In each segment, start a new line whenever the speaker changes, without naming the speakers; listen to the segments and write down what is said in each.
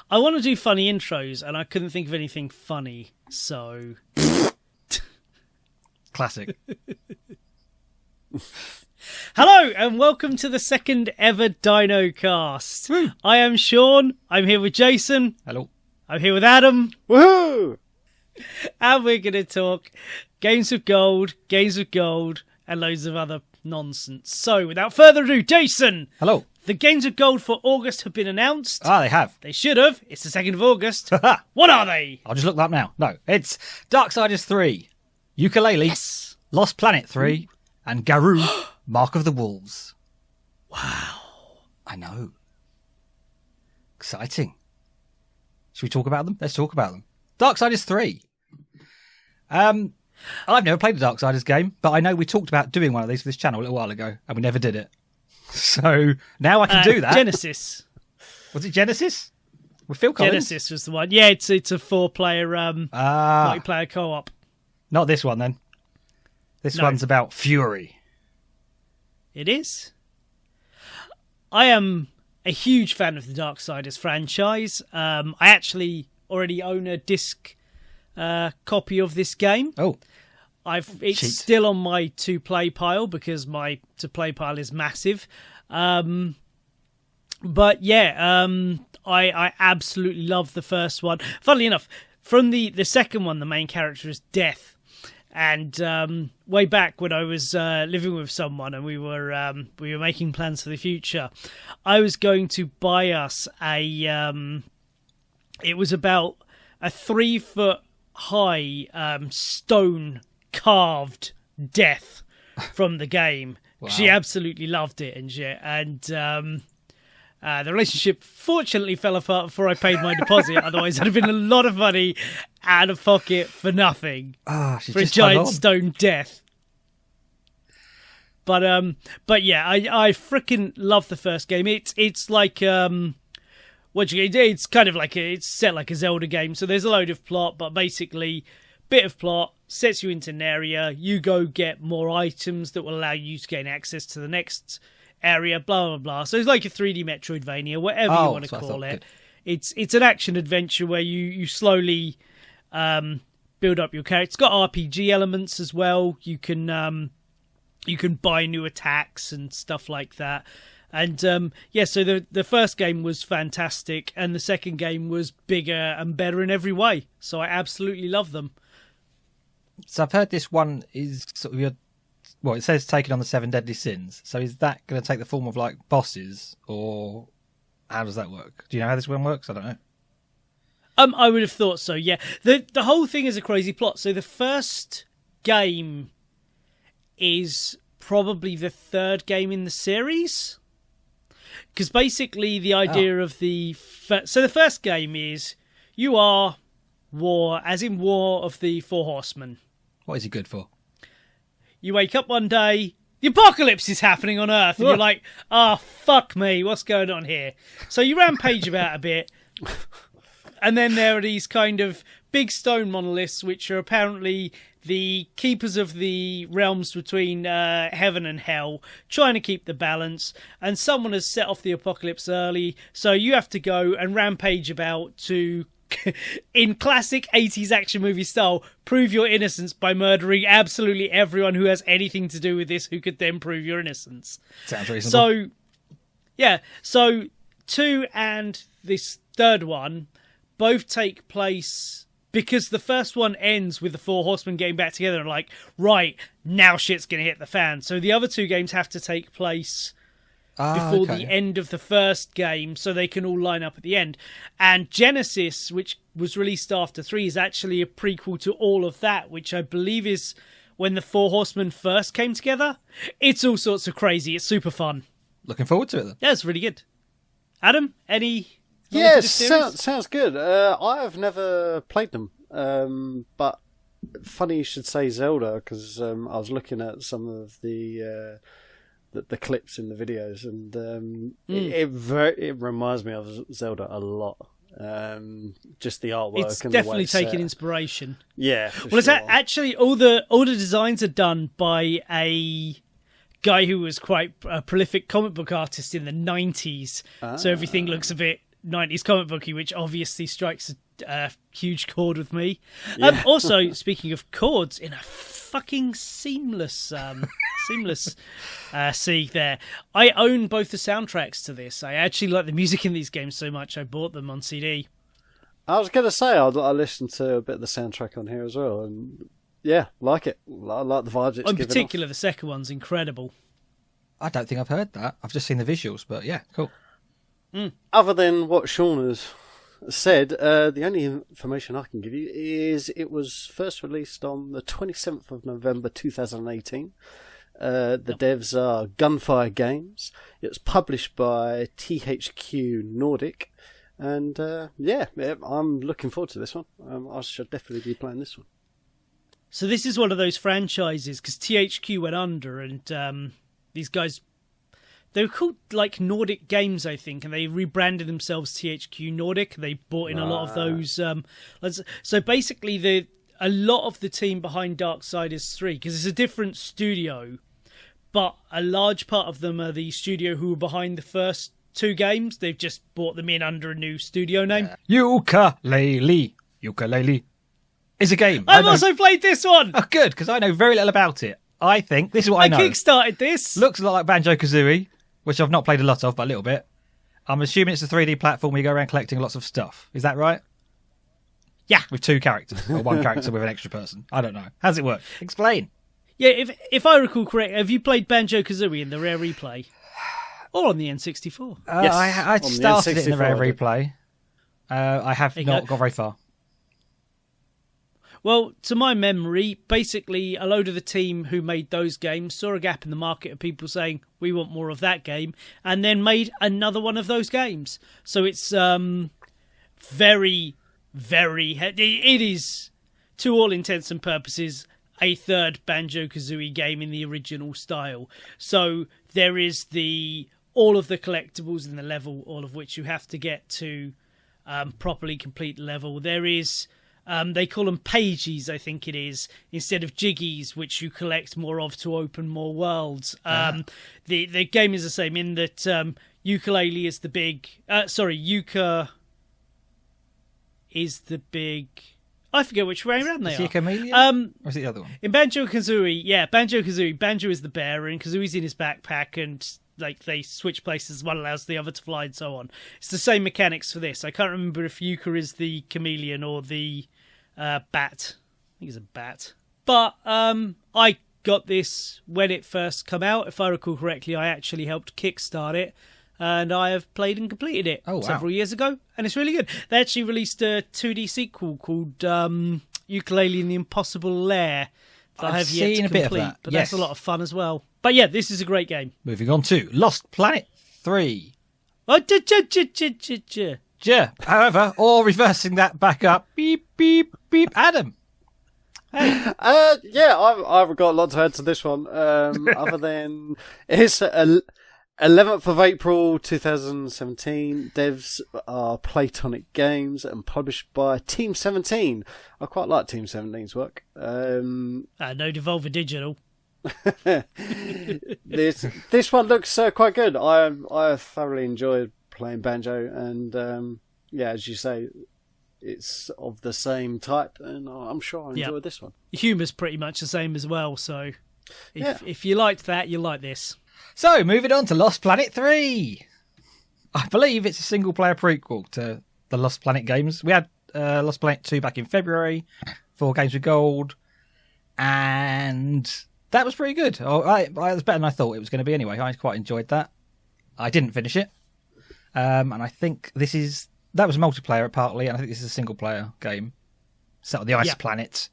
I want to do funny intros, and I couldn't think of anything funny, so...
Classic.
Hello, and welcome to the second ever Dinocast.
Woo.
I am Sean. I'm here with Jason.
Hello.
I'm here with Adam.
Woohoo!
And we're going to talk games of gold, and loads of other nonsense. So, without further ado, Jason!
Hello.
The games of gold for August have been announced.
Ah, they have.
They should have. It's the 2nd of August. What are they?
I'll just look that up now. No, it's Darksiders 3, Yooka-Laylee,
Yes.
Lost Planet 3, and Garou, Mark of the Wolves.
Wow.
I know. Exciting. Should we talk about them? Let's talk about them. Darksiders 3. I've never played a Darksiders game, but I know we talked about doing one of these for this channel a little while ago, and we never did it. So now I can do that.
Genesis.
Was it Genesis? With Phil Collins?
Genesis was the one. Yeah, it's a 4-player multiplayer co-op.
Not this one, then. This one's about Fury.
It is. I am a huge fan of the Darksiders franchise. I actually already own a disc copy of this game.
Oh.
It's
Cheat.
still on my to-play pile because my to-play pile is massive. But yeah, I absolutely love the first one. Funnily enough, from the second one, the main character is Death. And way back when I was living with someone and we were making plans for the future, I was going to buy us it was about a 3-foot high stone carved Death from the game.
Wow.
She absolutely loved it and shit. And the relationship fortunately fell apart before I paid my deposit. Otherwise, it'd have been a lot of money out of pocket for nothing
She's
for a
just
giant
hung on.
stone Death. But yeah, I freaking love the first game. It's like it's kind of like it's set like a Zelda game. So there's a load of plot, but basically, bit of plot sets you into an area. You go get more items that will allow you to gain access to the next area. Blah blah blah. So it's like a 3D Metroidvania, whatever you want to call it. It's an action adventure where you slowly build up your character. It's got RPG elements as well. You can buy new attacks and stuff like that. And so the first game was fantastic, and the second game was bigger and better in every way. So I absolutely love them.
So I've heard this one is sort of it says taking on the 7 deadly sins. So is that going to take the form of like bosses, or how does that work? Do you know how this one works? I don't know.
I would have thought so, yeah. The whole thing is a crazy plot. So the first game is probably the third game in the series. Because basically the idea of the first game is you are War, as in War of the Four Horsemen.
What is he good for?
You wake up one day, the apocalypse is happening on Earth, and you're like, fuck me, what's going on here? So you rampage about a bit, and then there are these kind of big stone monoliths, which are apparently the keepers of the realms between heaven and hell, trying to keep the balance, and someone has set off the apocalypse early, so you have to go and rampage about to, in classic 80s action movie style, prove your innocence by murdering absolutely everyone who has anything to do with this, who could then prove your innocence.
Sounds reasonable.
So, yeah, so 2 and this third one both take place because the first one ends with the Four Horsemen getting back together and like, right, now shit's going to hit the fan. So the other 2 games have to take place before the end of the first game, so they can all line up at the end. And Genesis, which was released after 3, is actually a prequel to all of that, which I believe is when the Four Horsemen first came together. It's all sorts of crazy. It's super fun.
Looking forward to it then.
Yeah, it's really good. Adam, any...
Yes, sounds good. I have never played them, but funny you should say Zelda, because I was looking at some of the clips in the videos, and it reminds me of Zelda a lot. Just the artwork.
It's
and
definitely
the way
taking inspiration.
Yeah,
well, it's actually all the designs are done by a guy who was quite a prolific comic book artist in the 90s. So everything looks a bit 90s comic booky, which obviously strikes a huge chord with me.
Yeah.
Also, speaking of chords, in a fucking seamless segue there, I own both the soundtracks to this. I actually like the music in these games so much I bought them on CD.
I was going to say I listened to a bit of the soundtrack on here as well, and yeah, like it. I like the vibes it's
In
giving
particular,
off.
the second one's incredible.
I don't think I've heard that. I've just seen the visuals, but yeah, cool.
Other than what Sean has said, the only information I can give you is it was first released on the 27th of November 2018. The devs are Gunfire Games. It was published by THQ Nordic. And yeah, I'm looking forward to this one. I should definitely be playing this one.
So this is one of those franchises, because THQ went under, and these guys, they were called like Nordic Games, I think, and they rebranded themselves THQ Nordic. They bought in a lot of those. So basically, a lot of the team behind Darksiders 3, because it's a different studio, but a large part of them are the studio who were behind the first 2 games. They've just bought them in under a new studio name.
Yooka-Laylee. Ukulele is a game.
I've also played this one.
Oh, good, because I know very little about it. I think this is what I know.
Kickstarted this.
Looks a lot like Banjo-Kazooie, which I've not played a lot of, but a little bit. I'm assuming it's a 3D platform where you go around collecting lots of stuff. Is that right?
Yeah.
With 2 characters, or 1 character with an extra person. I don't know. How does it work? Explain.
Yeah, if I recall correctly, have you played Banjo-Kazooie in the Rare Replay? Or on the N64?
Yes,
I
on the
started it in the Rare
N64, I did.
Replay. I have not got very far.
Well, to my memory, basically a load of the team who made those games saw a gap in the market of people saying, we want more of that game, and then made another one of those games. So it's very, very... It is, to all intents and purposes, a third Banjo-Kazooie game in the original style. So there is all of the collectibles in the level, all of which you have to get to properly complete the level. There is... they call them pages, I think it is, instead of jiggies, which you collect more of to open more worlds. The game is the same in that Yooka-Laylee is the big... Yuka is the big... I forget which way around they
Is
are.
he a chameleon? Or is it the other one?
In Banjo-Kazooie, Banjo is the bear, and Kazooie's in his backpack, and like they switch places, one allows the other to fly and so on. It's the same mechanics for this. I can't remember if Yuka is the chameleon or the bat. I think it's a bat. But I got this when it first came out. If I recall correctly, I actually helped kickstart it, and I have played and completed it several years ago, and it's really good. They actually released a 2D sequel called Yooka-Laylee in the Impossible Lair that I have yet to complete,
bit of that.
but
Yes.
that's a lot of fun as well. But yeah, this is a great game.
Moving on to Lost Planet 3.
Oh,
However, or reversing that back up, beep, beep, beep. Adam. Hey.
Yeah, I've got a lot to add to this one. Other than it's 11th of April 2017. Devs are Platonic Games and published by Team 17. I quite like Team 17's work.
no Devolver Digital.
This one looks quite good. I thoroughly enjoyed playing Banjo, and yeah, as you say, it's of the same type, and I'm sure I enjoyed this one.
The humour's pretty much the same as well, so if you liked that, you'll like this.
So, moving on to Lost Planet 3. I believe it's a single-player prequel to the Lost Planet games. We had Lost Planet 2 back in February, 4 games with gold, and that was pretty good. It was better than I thought it was going to be anyway. I quite enjoyed that. I didn't finish it, and I think that was multiplayer partly, and I think this is a single-player game set on the ice planet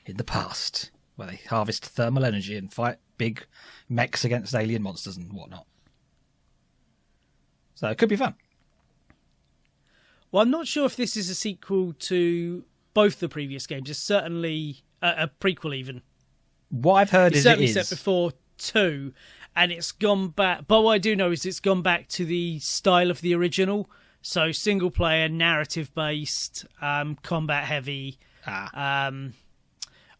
in the past, where they harvest thermal energy and fight big mechs against alien monsters and whatnot. So it could be fun.
Well, I'm not sure if this is a sequel to both the previous games. It's certainly a prequel even.
What I've heard is
certainly set before 2, and it's gone back. But what I do know is it's gone back to the style of the original. So single player, narrative based, combat heavy. I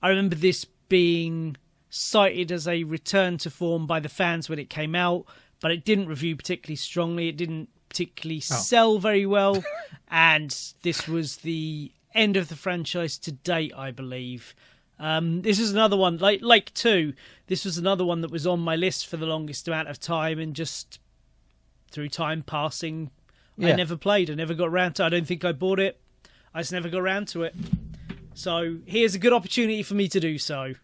remember this being cited as a return to form by the fans when it came out, but it didn't review particularly strongly. It didn't particularly sell very well, and this was the end of the franchise to date, I believe. This is another one, like 2, this was another one that was on my list for the longest amount of time, and just through time passing, I never played. I never got around to it. I don't think I bought it. I just never got around to it. So here's a good opportunity for me to do so.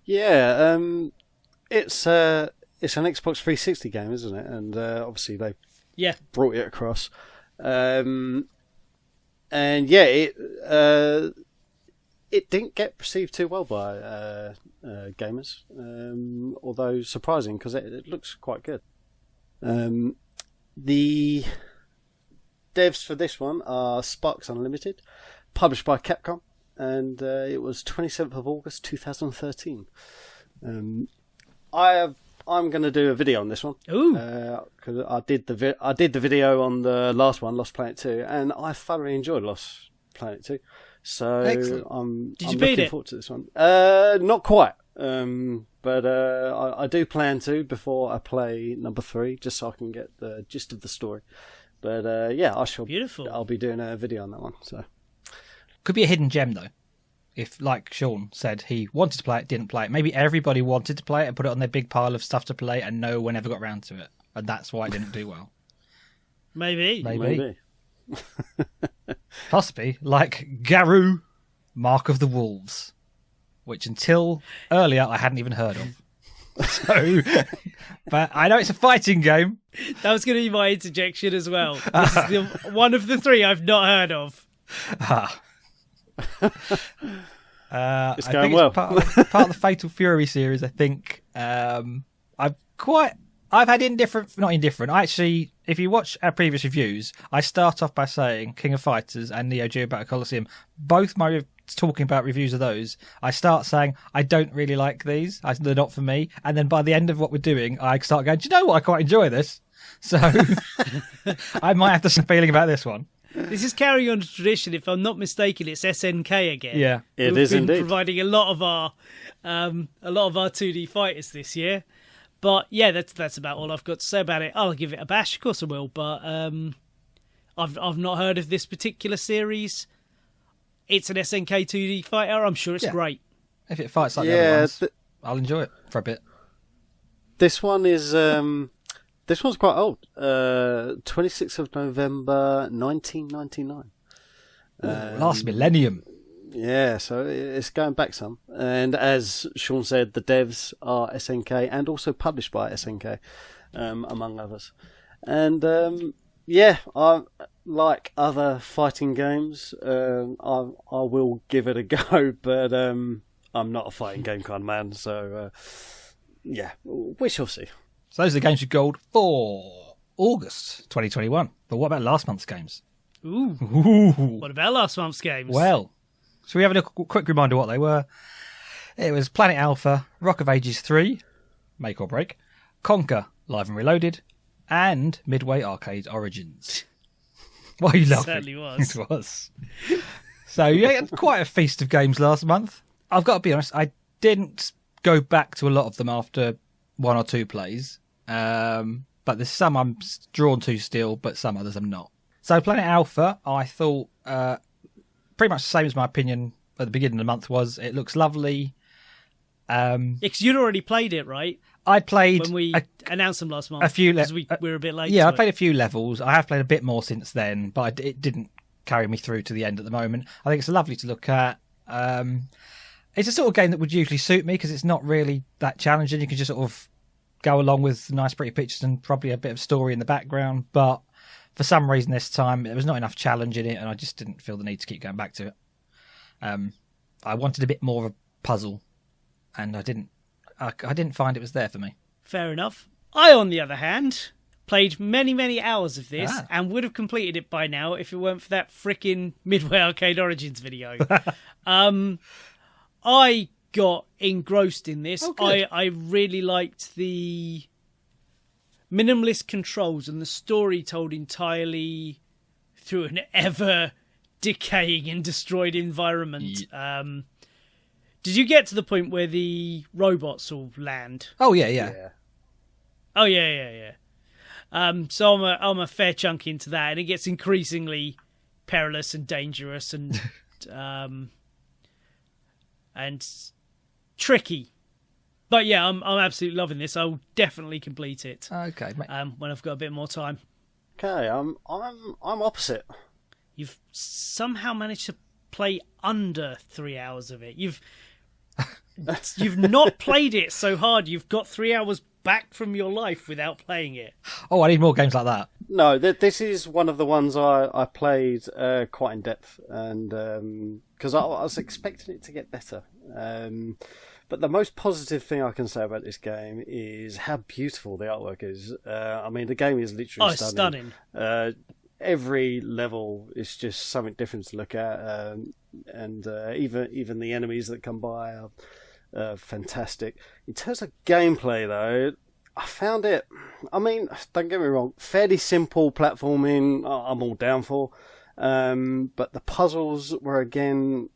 Yeah, it's an Xbox 360 game, isn't it? And obviously they brought it across. And yeah, it didn't get received too well by gamers, although surprising because it looks quite good. The devs for this one are Sparks Unlimited, published by Capcom, and it was 27th of August 2013. I'm going to do a video on this one.
Ooh!
Because I did the video on the last one, Lost Planet 2, and I thoroughly enjoyed Lost Planet 2. So I'm looking forward to this one. Not quite, but I do plan to before I play number 3, just so I can get the gist of the story. But yeah, I shall.
Beautiful.
I'll be doing a video on that one. So
could be a hidden gem though. If, like Sean said, he wanted to play it, didn't play it. Maybe everybody wanted to play it and put it on their big pile of stuff to play, and no one ever got round to it, and that's why it didn't do well.
Maybe.
Possibly, like Garou, Mark of the Wolves, which until earlier I hadn't even heard of. So, but I know it's a fighting game.
That was going to be my interjection as well. This is one of the 3 I've not heard of.
It's going well.
Part of the Fatal Fury series, I think. I've had not indifferent. Actually, if you watch our previous reviews, I start off by saying King of Fighters and Neo Geo Battle Coliseum, both my talking about reviews of those, I start saying I don't really like these. They're not for me. And then by the end of what we're doing, I start going, do you know what? I quite enjoy this. So I might have the same feeling about this one.
This is carrying on the tradition. If I'm not mistaken, it's SNK again.
Yeah,
it is indeed.
Providing a lot of our 2D fighters this year. But yeah, that's about all I've got to say about it. I'll give it a bash, of course I will. But I've not heard of this particular series. It's an SNK 2D fighter. I'm sure it's great.
If it fights like the other ones, I'll enjoy it for a bit.
This one is this one's quite old. 26th of November 1999.
Last millennium.
Yeah, so it's going back some. And as Sean said, the devs are SNK and also published by SNK, among others. And yeah, I like other fighting games. I will give it a go, but I'm not a fighting game kind of man. So yeah, we shall see.
So those are the games we gold for August 2021. But what about last month's games?
Ooh. What about last month's games?
Well, so we have a quick reminder what they were. It was Planet Alpha, Rock of Ages 3, Make or Break, Conquer, Live and Reloaded, and Midway Arcade Origins. Why are you laughing?
It certainly was.
It was. So you had quite a feast of games last month. I've got to be honest, I didn't go back to a lot of them after 1 or 2 plays. But there's some I'm drawn to still, but some others I'm not. So Planet Alpha, I thought pretty much the same as my opinion at the beginning of the month was. It looks lovely.
Because you'd already played it, right?
I played
when we announced them last month.
A few
because we were a bit late.
Yeah, I played a few levels. I have played a bit more since then, but it didn't carry me through to the end at the moment. I think it's lovely to look at. It's a sort of game that would usually suit me because it's not really that challenging. You can just sort of go along with nice, pretty pictures and probably a bit of story in the background. But for some reason this time, there was not enough challenge in it, and I just didn't feel the need to keep going back to it. I wanted a bit more of a puzzle, and I didn't find it was there for me.
Fair enough. I, on the other hand, played many, many hours of this and would have completed it by now if it weren't for that frickin' Midway Arcade Origins video. I got engrossed in this. I really liked the minimalist controls and the story told entirely through an ever decaying and destroyed environment. Did you get to the point where the robots all land?
Oh yeah.
Oh yeah. So I'm a fair chunk into that, and it gets increasingly perilous and dangerous and tricky. But yeah, I'm absolutely loving this. I'll definitely complete it.
Okay,
when I've got a bit more time.
Okay, I'm opposite.
You've somehow managed to play under 3 hours of it. You've not played it so hard. You've got 3 hours back from your life without playing it.
Oh, I need more games like that.
No, this is one of the ones I played quite in depth, and because I was expecting it to get better. But the most positive thing I can say about this game is how beautiful the artwork is. I mean, the game is literally stunning. Every level is just something different to look at, and even the enemies that come by are fantastic. In terms of gameplay, though, I found it, I mean, don't get me wrong, fairly simple platforming, I'm all down for. But the puzzles were, again,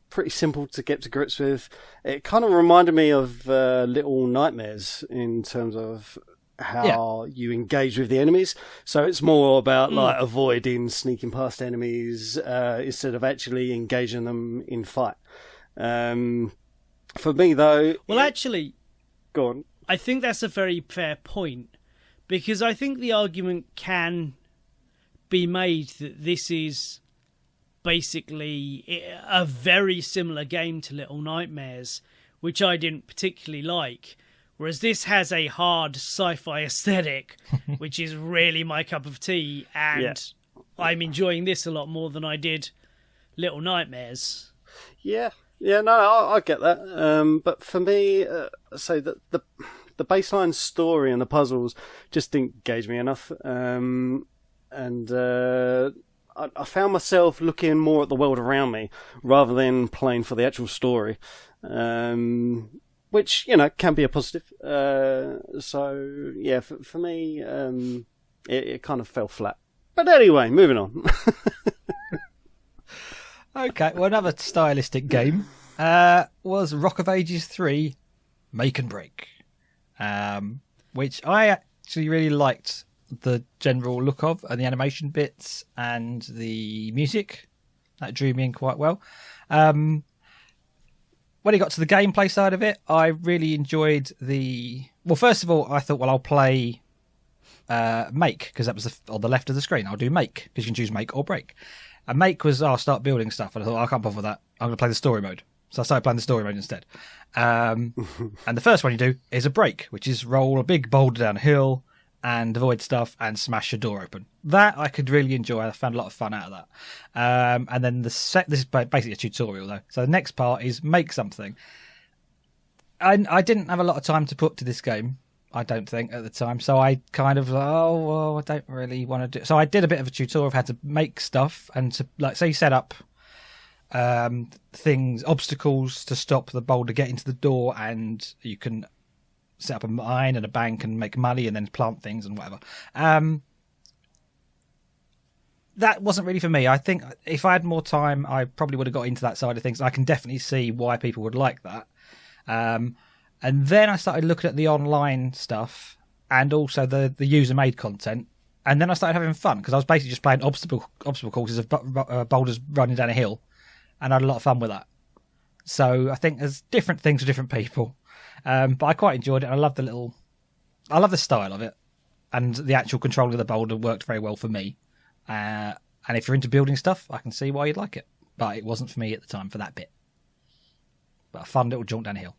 pretty simple to get to grips with. It kind of reminded me of Little Nightmares in terms of how you engage with the enemies. So it's more about like avoiding sneaking past enemies instead of actually engaging them in fight. For me, though...
Well, actually...
Go on.
I think that's a very fair point, because I think the argument can be made that this is basically a very similar game to Little Nightmares, which I didn't particularly like, whereas this has a hard sci-fi aesthetic, which is really my cup of tea, and I'm enjoying this a lot more than I did Little Nightmares.
Yeah, no, I get that. But for me, so the baseline story and the puzzles just didn't engage me enough. And I found myself looking more at the world around me rather than playing for the actual story, which, can be a positive. So, yeah, for me, it kind of fell flat. But anyway, moving on.
Okay, well, another stylistic game was Rock of Ages 3 Make and Break, which I actually really liked the general look of, and the animation bits and the music. That drew me in quite well. When it got to the gameplay side of it, I really enjoyed well, first of all, I thought, I'll play Make, because that was on the left of the screen. I'll do Make, because you can choose Make or Break. And Make was, I'll start building stuff. And I thought, I can't bother with that. I'm going to play the story mode. So I started playing the story mode instead. And the first one you do is a Break, which is roll a big boulder down a hill and avoid stuff and smash a door open. That I could really enjoy. I found a lot of fun out of that. And then this is basically a tutorial, though. So the next part is make something. I didn't have a lot of time to put to this game, I don't think, at the time. So I kind of, I don't really want to do... So I did a bit of a tutorial of how to make stuff and to, say, set up things, obstacles to stop the boulder getting to the door, and you can set up a mine and a bank and make money and then plant things and whatever. That wasn't really for me. I think if I had more time, I probably would have got into that side of things. I can definitely see why people would like that. And then I started looking at the online stuff and also the user-made content. And then I started having fun, because I was basically just playing obstacle courses of boulders running down a hill. And I had a lot of fun with that. So I think there's different things for different people. But I quite enjoyed it. I love the style of it. And the actual control of the boulder worked very well for me. And if you're into building stuff, I can see why you'd like it. But it wasn't for me at the time for that bit. But a fun little jaunt down a hill.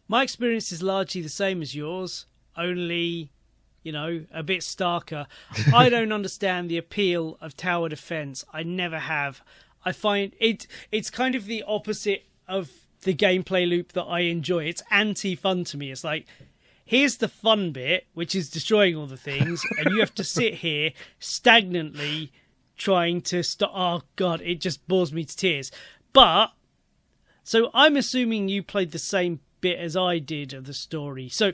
My experience is largely the same as yours, only, a bit starker. I don't understand the appeal of tower defense. I never have. I find it's kind of the opposite of the gameplay loop that I enjoy. It's anti-fun to me. It's like, here's the fun bit, which is destroying all the things, and you have to sit here stagnantly trying to stop. Oh, God, it just bores me to tears. But... So I'm assuming you played the same bit as I did of the story. So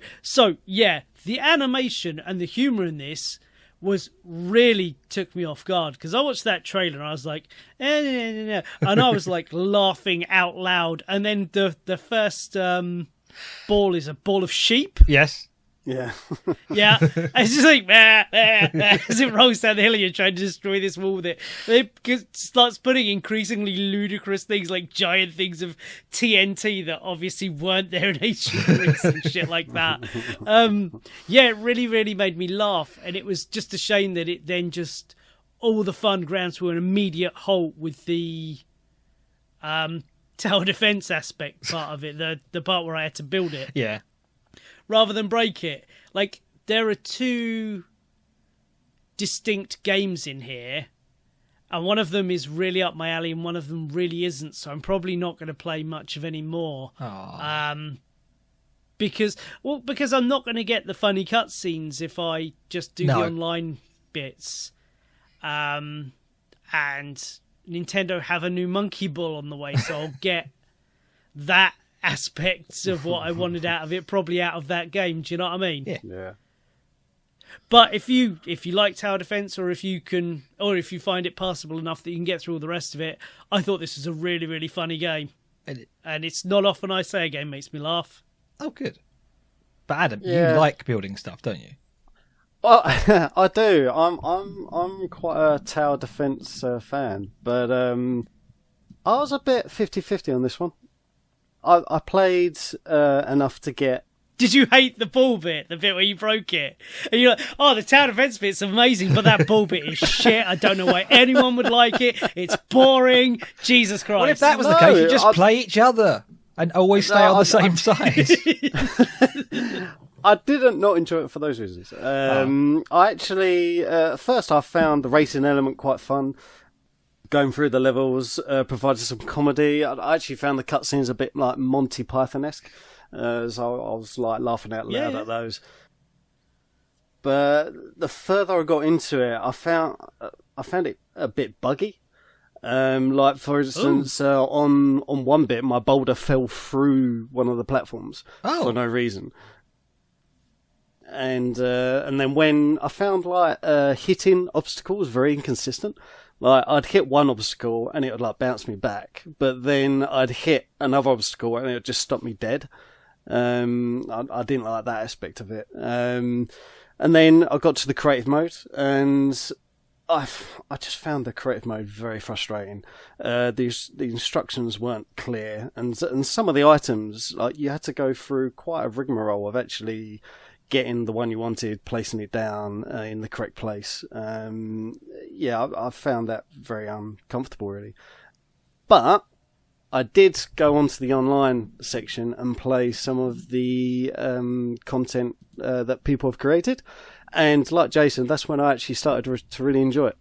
yeah, the animation and the humour in this was really took me off guard, because I watched that trailer and I was like, and I was like laughing out loud. And then the first ball is a ball of sheep.
Yes.
Yeah.
Yeah, it's just like as it rolls down the hill and you're trying to destroy this wall with it. It starts putting increasingly ludicrous things like giant things of TNT that obviously weren't there in ancient Greece and shit like that. Yeah, it really, really made me laugh, and it was just a shame that it then just all the fun grounds to an immediate halt with the tower defense aspect part of it, the part where I had to build it.
Yeah.
Rather than break it. Like, there are two distinct games in here, and one of them is really up my alley and one of them really isn't, so I'm probably not going to play much of any more. Because I'm not going to get the funny cutscenes if I just do the online bits. And Nintendo have a new Monkey Ball on the way, so I'll get that aspects of what I wanted out of it probably out of that game. Do you know what I mean?
Yeah.
But if you like tower defense, or if you find it passable enough that you can get through all the rest of it, I thought this was a really, really funny game. And it's not often I say a game makes me laugh.
Oh, good. But Adam, you like building stuff, don't you?
Well, I do. I'm quite a tower defense fan, but I was a bit 50-50 on this one. I played enough to get...
Did you hate the ball bit, the bit where you broke it? And you're like, oh, the tower defense bit's amazing, but that ball bit is shit. I don't know why anyone would like it. It's boring. Jesus Christ.
Well, if that was the case, you just play each other and always stay on the same side.
I didn't not enjoy it for those reasons. I actually... first, I found the racing element quite fun. Going through the levels provided some comedy. I actually found the cutscenes a bit like Monty Python-esque, so I was like laughing out loud at those. But the further I got into it, I found it a bit buggy. Like for instance, on one bit, my boulder fell through one of the platforms for no reason. And then when I found like hitting obstacles very inconsistent. Like, I'd hit one obstacle and it would, like, bounce me back. But then I'd hit another obstacle and it would just stop me dead. I didn't like that aspect of it. And then I got to the creative mode and I just found the creative mode very frustrating. The instructions weren't clear. And some of the items, like, you had to go through quite a rigmarole of actually getting the one you wanted, placing it down in the correct place. I found that very uncomfortable, really. But I did go onto the online section and play some of the content that people have created. And like Jason, that's when I actually started to really enjoy it.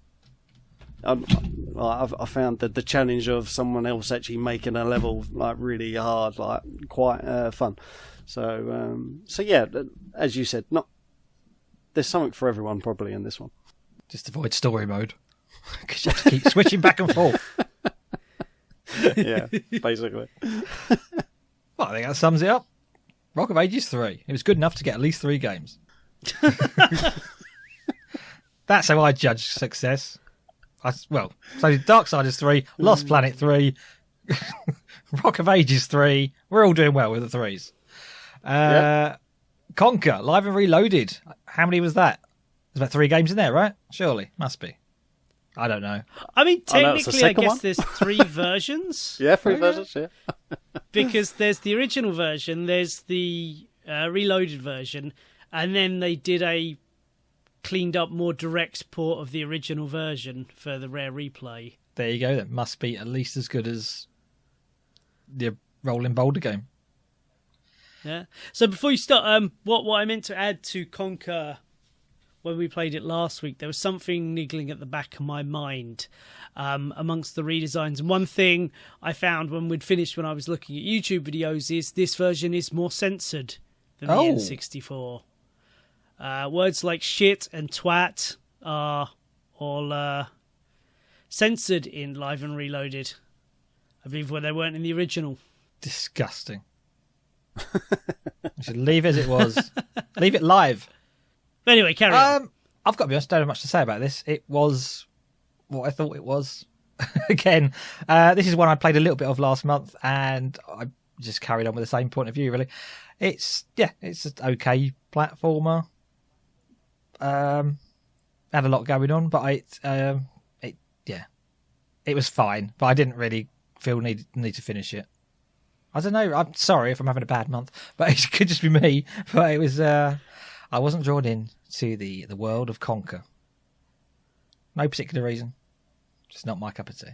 I found that the challenge of someone else actually making a level like really hard, like quite fun. So yeah, as you said, there's something for everyone probably in this one.
Just avoid story mode, because you have to keep switching back and forth.
Yeah, basically.
Well, I think that sums it up. Rock of Ages 3. It was good enough to get at least 3 games. That's how I judge success. So Darksiders 3, Lost Planet 3, Rock of Ages 3. We're all doing well with the 3s. Conquer, Live and Reloaded. How many was that? There's about 3 games in there, right? Surely. Must be. I don't know.
I mean, technically, I guess there's 3 versions.
Yeah, 3 versions, yeah.
Because there's the original version, there's the reloaded version, and then they did a cleaned up, more direct port of the original version for the Rare Replay.
There you go. That must be at least as good as the Rolling Boulder game.
Yeah. So before you start, what I meant to add to Conquer when we played it last week, there was something niggling at the back of my mind amongst the redesigns. And one thing I found when we'd finished, when I was looking at YouTube videos, is this version is more censored than the N64. Words like shit and twat are all censored in Live and Reloaded. I believe where they weren't in the original.
Disgusting. You should leave it as it was. Leave it live.
But anyway, carry on.
I've got to be honest, I don't have much to say about this. It was what I thought it was. Again, this is one I played a little bit of last month, and I just carried on with the same point of view, really. It's an okay platformer. Had a lot going on, but it was fine. But I didn't really feel need to finish it. I don't know. I'm sorry if I'm having a bad month, but it could just be me. But it was. I wasn't drawn in to the world of Conker. No particular reason. Just not my cup of tea.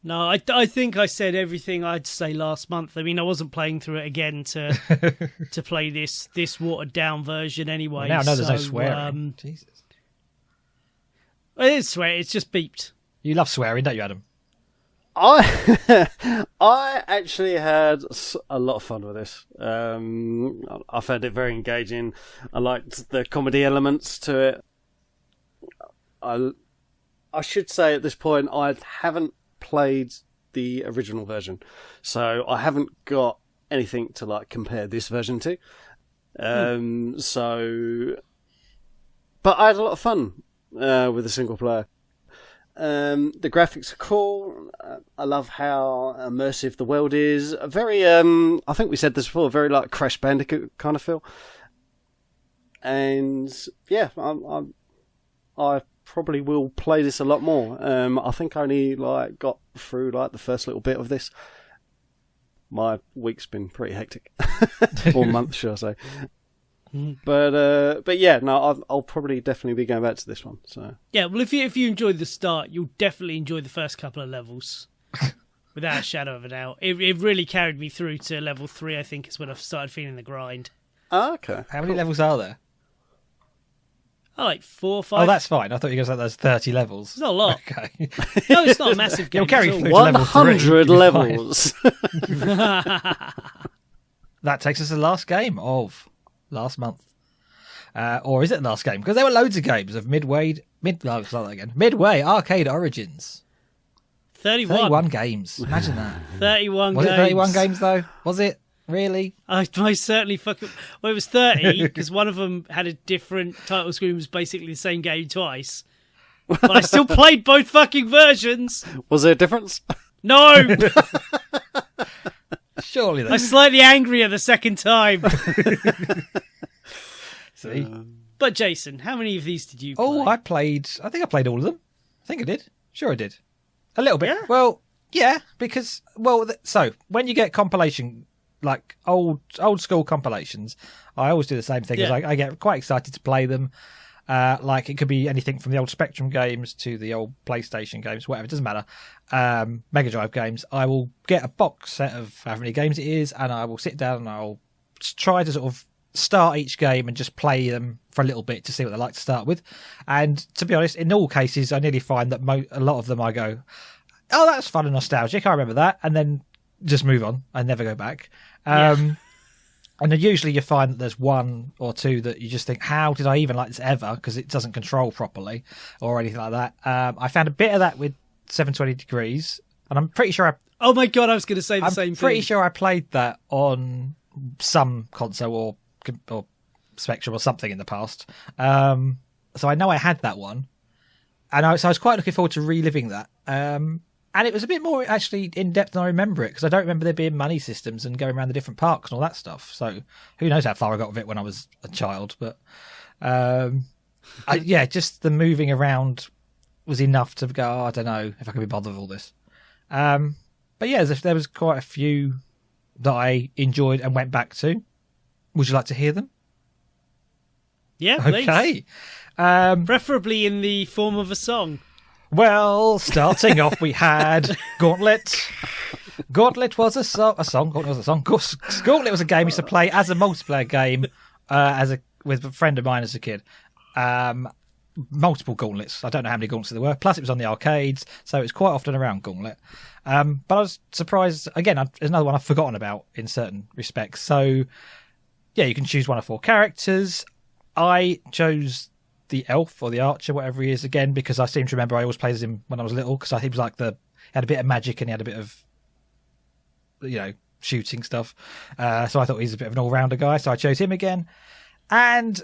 No, I think I said everything I'd say last month. I mean, I wasn't playing through it again to play this watered down version anyway.
Well, now I know there's no swearing. Jesus.
It is swearing. It's just beeped.
You love swearing, don't you, Adam?
I actually had a lot of fun with this. I found it very engaging. I liked the comedy elements to it. I should say at this point I haven't played the original version, so I haven't got anything to like compare this version to. But I had a lot of fun with the single player. The graphics are cool. I love how immersive the world is. Very, I think we said this before, very like Crash Bandicoot kind of feel. And yeah, I probably will play this a lot more. I think I only like got through like the first little bit of this. My week's been pretty hectic, or month, should I say? But yeah, no, I'll probably definitely be going back to this one. So
yeah, well, if you enjoyed the start, you'll definitely enjoy the first couple of levels, without a shadow of a doubt. It really carried me through to level 3. I think is when I started feeling the grind.
Oh, okay.
How many levels are there?
Oh, like 4 or 5.
Oh, that's fine. I thought you were going to say there's 30 levels.
It's not a lot.
Okay.
No, it's not a massive game.
You'll carry
at all.
through to level
100
3.
levels.
That takes us to the last game of last month. Or is it the last game? Because there were loads of games of Midway Arcade Origins. 31 games. Imagine that.
31
Was
games.
it 31 games, though? Was it? Really?
I certainly fucking... Well, it was 30, because one of them had a different title screen, was basically the same game twice. But I still played both fucking versions.
Was there a difference?
No!
Surely, though.
I was slightly angrier the second time.
See?
But Jason, how many of these did you play?
Oh, I think I played all of them. I think I did. Sure I did. A little bit.
Yeah?
Well, yeah, because... so, when you get compilation... like old school compilations, I always do the same thing.
Yeah.
I get quite excited to play them. Like it could be anything from the old Spectrum games to the old PlayStation games, whatever, it doesn't matter. Mega Drive games. I will get a box set of how many games it is, and I will sit down and I'll try to sort of start each game and just play them for a little bit to see what they like to start with. And to be honest, in all cases, I nearly find that a lot of them I go, oh, that's fun and nostalgic, I remember that, and then just move on and never go back. And then usually you find that there's one or two that you just think, how did I even like this ever? Because it doesn't control properly or anything like that. I found a bit of that with 720 Degrees, and I'm pretty sure
Oh my god, I was going to say the same thing.
I'm pretty sure I played that on some console or Spectrum or something in the past. So I know I had that one, and so I was quite looking forward to reliving that. And it was a bit more actually in depth than I remember it, because I don't remember there being money systems and going around the different parks and all that stuff. So who knows how far I got with it when I was a child. But just the moving around was enough to go, I don't know if I can be bothered with all this. But yeah, there was quite a few that I enjoyed and went back to. Would you like to hear them?
Yeah, please.
Okay.
Preferably in the form of a song.
Well, starting off, we had Gauntlet. Gauntlet was a song. Gauntlet was a song. Gauntlet was a game I used to play as a multiplayer game with a friend of mine as a kid. Multiple Gauntlets. I don't know how many Gauntlets there were. Plus, it was on the arcades, so it was quite often around Gauntlet. But I was surprised. Again, there's another one I've forgotten about in certain respects. So, yeah, you can choose one of 4 characters. I chose the elf or the archer, whatever he is, again, because I seem to remember I always played as him when I was little, because I think he was like he had a bit of magic and he had a bit of, shooting stuff. So I thought he's a bit of an all-rounder guy, so I chose him again. And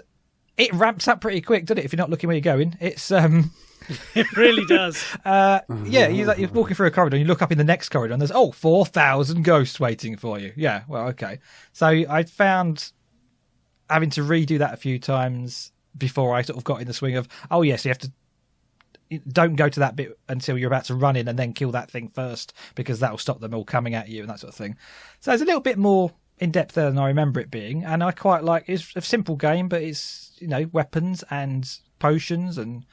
it ramps up pretty quick, doesn't it? If you're not looking where you're going, it's
It really does.
yeah, you're walking through a corridor and you look up in the next corridor and there's 4,000 ghosts waiting for you. Yeah, well, okay. So I found having to redo that a few times before I sort of got in the swing of, oh yes, you have to don't go to that bit until you're about to run in and then kill that thing first because that'll stop them all coming at you and that sort of thing. So it's a little bit more in depth there than I remember it being, and I quite like. It's a simple game, but it's weapons and potions and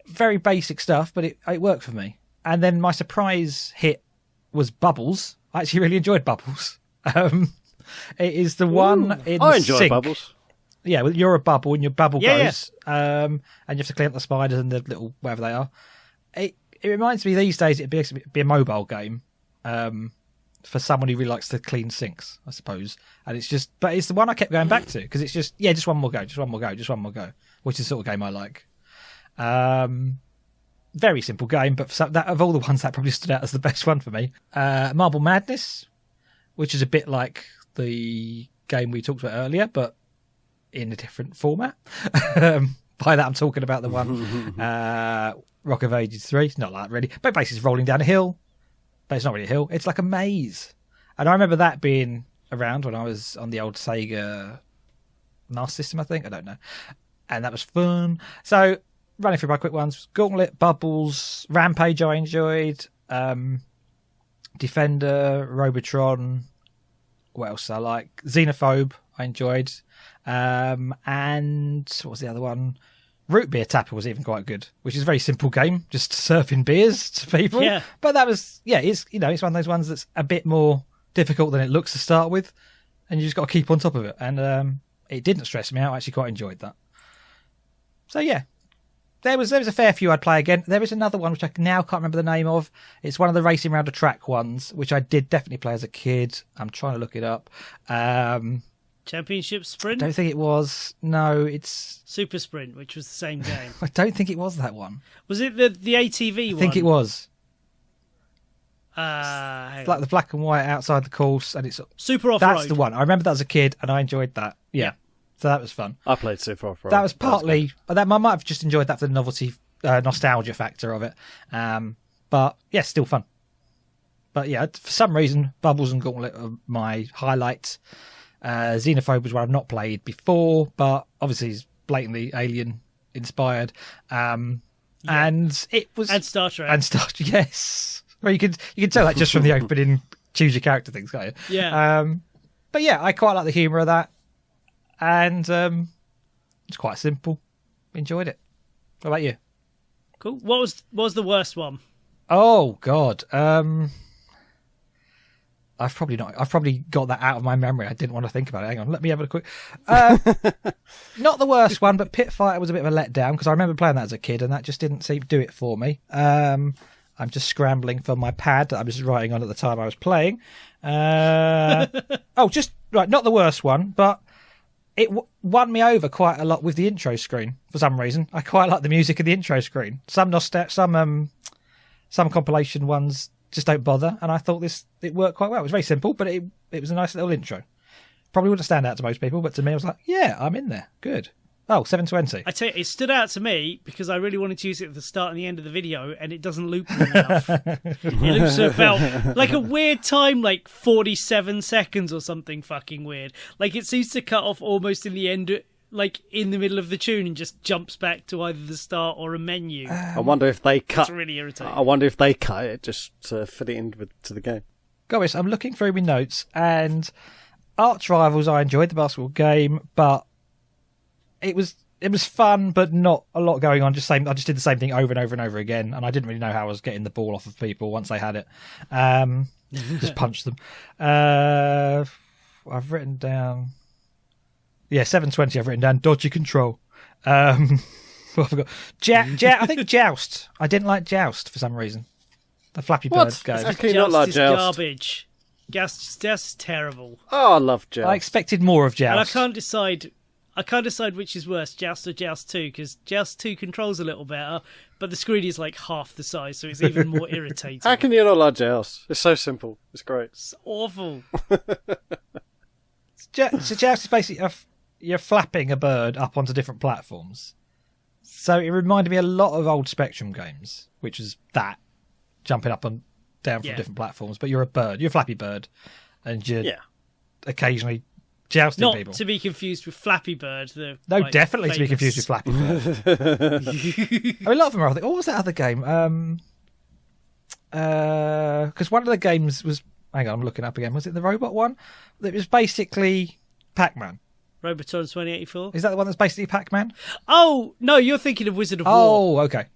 very basic stuff, but it worked for me. And then my surprise hit was Bubbles. I actually really enjoyed Bubbles. It is the one in
I enjoy
Sync.
Bubbles.
Yeah, well, you're a bubble and your bubble
Yeah,
goes, and you have to clean up the spiders and the little whatever they are. It reminds me these days it'd be a mobile game for someone who really likes to clean sinks, I suppose. And but it's the one I kept going back to because it's just one more go, just one more go, just one more go, which is the sort of game I like. Very simple game, but that of all the ones that probably stood out as the best one for me. Marble Madness, which is a bit like the game we talked about earlier, but in a different format. By that I'm talking about the one Rock of Ages 3. It's not like that really, but basically it's rolling down a hill, but it's not really a hill, it's like a maze. And I remember that being around when I was on the old Sega Master System, I think, I don't know, and that was fun. So running through my quick ones: Gauntlet, Bubbles, Rampage I enjoyed, Defender, Robotron, what else I like, Xenophobe I enjoyed, and what was the other one? Root Beer Tapper was even quite good, which is a very simple game, just serving beers to people.
Yeah.
But that was, it's it's one of those ones that's a bit more difficult than it looks to start with, and you just got to keep on top of it. And it didn't stress me out. I actually quite enjoyed that. So yeah, there was a fair few I'd play again. There is another one which I now can't remember the name of. It's one of the racing around a track ones, which I did definitely play as a kid. I'm trying to look it up.
Championship Sprint?
I don't think it was. No, it's
Super Sprint, which was the same game.
I don't think it was that one.
Was it the ATV one?
I think it was.
It's
like the black and white outside the course, and it's
Super Off-Road.
That's the one. I remember that as a kid, and I enjoyed that. Yeah. So that was fun.
I played Super Off-Road.
That was partly that I might have just enjoyed that for the novelty, nostalgia factor of it. But yeah, still fun. But yeah, for some reason, Bubbles and Gauntlet are my highlights. Xenophobe was one I've not played before, but obviously it's blatantly alien inspired. And it was
and Star Trek.
Yes. Well, you can tell that just from the opening choose your character things, can't you?
Yeah.
But yeah, I quite like the humour of that. And it's quite simple. Enjoyed it. What about you?
Cool. What was the worst one?
Oh God. I've probably got that out of my memory. I didn't want to think about it. Hang on, let me have a quick. Not the worst one, but Pit Fighter was a bit of a letdown because I remember playing that as a kid, and that just didn't seem to do it for me. I'm just scrambling for my pad that I was writing on at the time I was playing. Not the worst one, but it won me over quite a lot with the intro screen for some reason. I quite like the music of the intro screen. Some compilation ones just don't bother, and I thought it worked quite well. It was very simple, but it was a nice little intro. Probably wouldn't stand out to most people, but to me I was like, yeah, I'm in there. Good. Oh, 720.
I tell you, it stood out to me because I really wanted to use it at the start and the end of the video, and it doesn't loop enough. It loops to about like a weird time, like 47 seconds or something fucking weird. Like it seems to cut off almost in the end, like in the middle of the tune, and just jumps back to either the start or a menu.
I wonder if they cut.
It's really irritating.
I wonder if they cut it just to fit it in to the game.
Gosh, I'm looking through my notes, and Arch Rivals I enjoyed the basketball game, but it was fun, but not a lot going on. I just did the same thing over and over and over again, and I didn't really know how I was getting the ball off of people once they had it. Just punched them. I've written down. Yeah, 720. I've written down dodgy control. What have I got? I think Joust. I didn't like Joust for some reason. The Flappy Bird game.
How can you not like
is
Joust?
Garbage. Joust is terrible.
Oh, I love Joust.
I expected more of Joust.
And I can't decide which is worse, Joust or Joust 2, because Joust 2 controls a little better, but the screen is like half the size, so it's even more irritating.
How can you not like Joust? It's so simple. It's great.
It's awful.
So Joust is basically you're flapping a bird up onto different platforms. So it reminded me a lot of old Spectrum games, which was that, jumping up and down from different platforms. But you're a bird, you're a Flappy Bird, and you're occasionally jousting
Not
people.
To be confused with Flappy Bird.
Definitely to be confused with Flappy Bird. I mean, a lot of them are. I think, what was that other game? Because one of the games was. Hang on, I'm looking up again. Was it the robot one? It was basically Pac-Man.
Robotron 2084.
Is that the one that's basically Pac-Man?
Oh no, you're thinking of Wizard of War.
Oh, okay.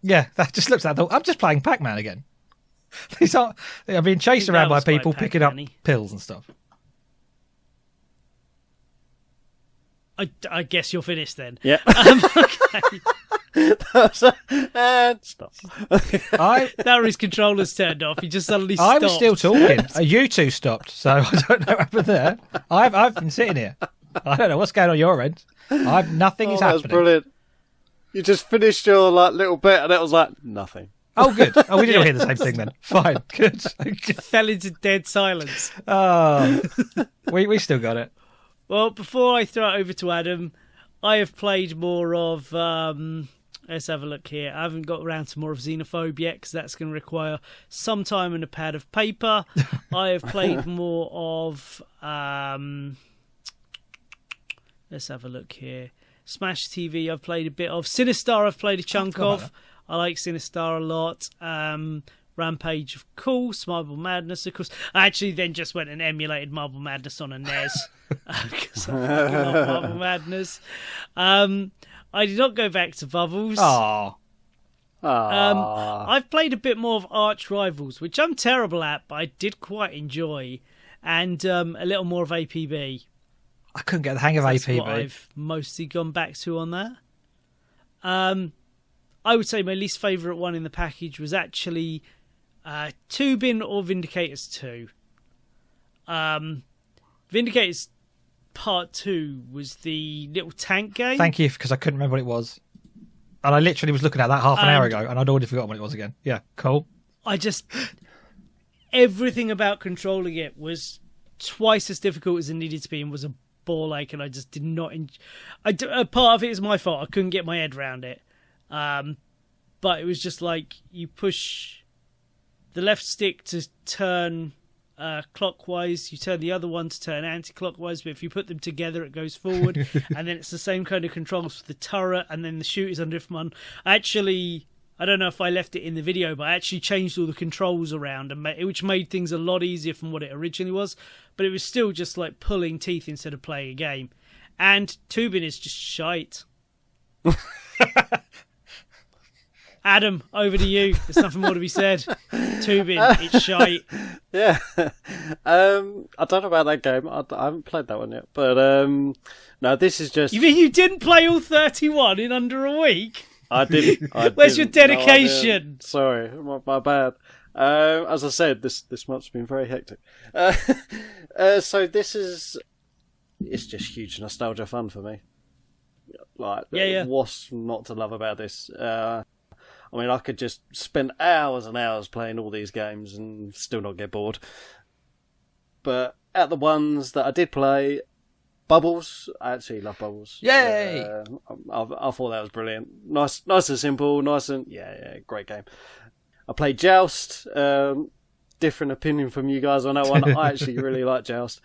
Yeah, that just looks like I'm just playing Pac-Man again. These aren't. I'm being chased around by people picking up pills and stuff.
I guess you're finished then.
Yeah.
Okay.
And stop.
His controller's turned off. He just suddenly stopped.
I was still talking. You two stopped, so I don't know what happened there. I've been sitting here. I don't know what's going on your end. Nothing is happening.
That was brilliant. You just finished your little bit, and it was like nothing.
Oh, good. Oh, we didn't hear the same thing then. Fine. Good.
Fell into dead silence.
Oh, we still got it.
Well, before I throw it over to Adam, I have played more of. Let's have a look here. I haven't got around to more of Xenophobe yet because that's going to require some time and a pad of paper. I have played more of. Let's have a look here. Smash TV. I've played a bit of Sinistar. I've played a chunk of. I like Sinistar a lot. Rampage, of course. Marble Madness, of course. I actually then just went and emulated Marble Madness on a NES because I fucking love Marble Madness. I did not go back to Bubbles.
Aww.
I've played a bit more of Arch Rivals, which I'm terrible at, but I did quite enjoy, and a little more of APB.
I couldn't get the hang of APB.
What I've mostly gone back to on that. I would say my least favourite one in the package was actually Tubin or Vindicators 2. Vindicators Part 2 was the little tank game.
Thank you, because I couldn't remember what it was. And I literally was looking at that half an hour ago, and I'd already forgotten what it was again. Yeah, cool.
Everything about controlling it was twice as difficult as it needed to be and was a ball ache, and I just did not part of it is my fault. I couldn't get my head around it. But it was just like you push the left stick to turn clockwise, you turn the other one to turn anti-clockwise, but if you put them together it goes forward. And then it's the same kind of controls for the turret, and then the shooters on different one. I don't know if I left it in the video, but I actually changed all the controls around, which made things a lot easier from what it originally was, but it was still just like pulling teeth instead of playing a game. And Tubin is just shite. Adam, over to you. There's nothing more to be said. Tubin, it's shite.
Yeah. I don't know about that game. I haven't played that one yet. But no, this is just...
You mean you didn't play all 31 in under a week?
I didn't.
Where's your dedication?
No, sorry, my bad. As I said, this month's been very hectic. So this is... It's just huge nostalgia fun for me. What's not to love about this? I mean, I could just spend hours and hours playing all these games and still not get bored. But at the ones that I did play, Bubbles, I actually love Bubbles.
Yay!
I thought that was brilliant. Nice and simple, great game. I played Joust. Different opinion from you guys on that one. I actually really like Joust.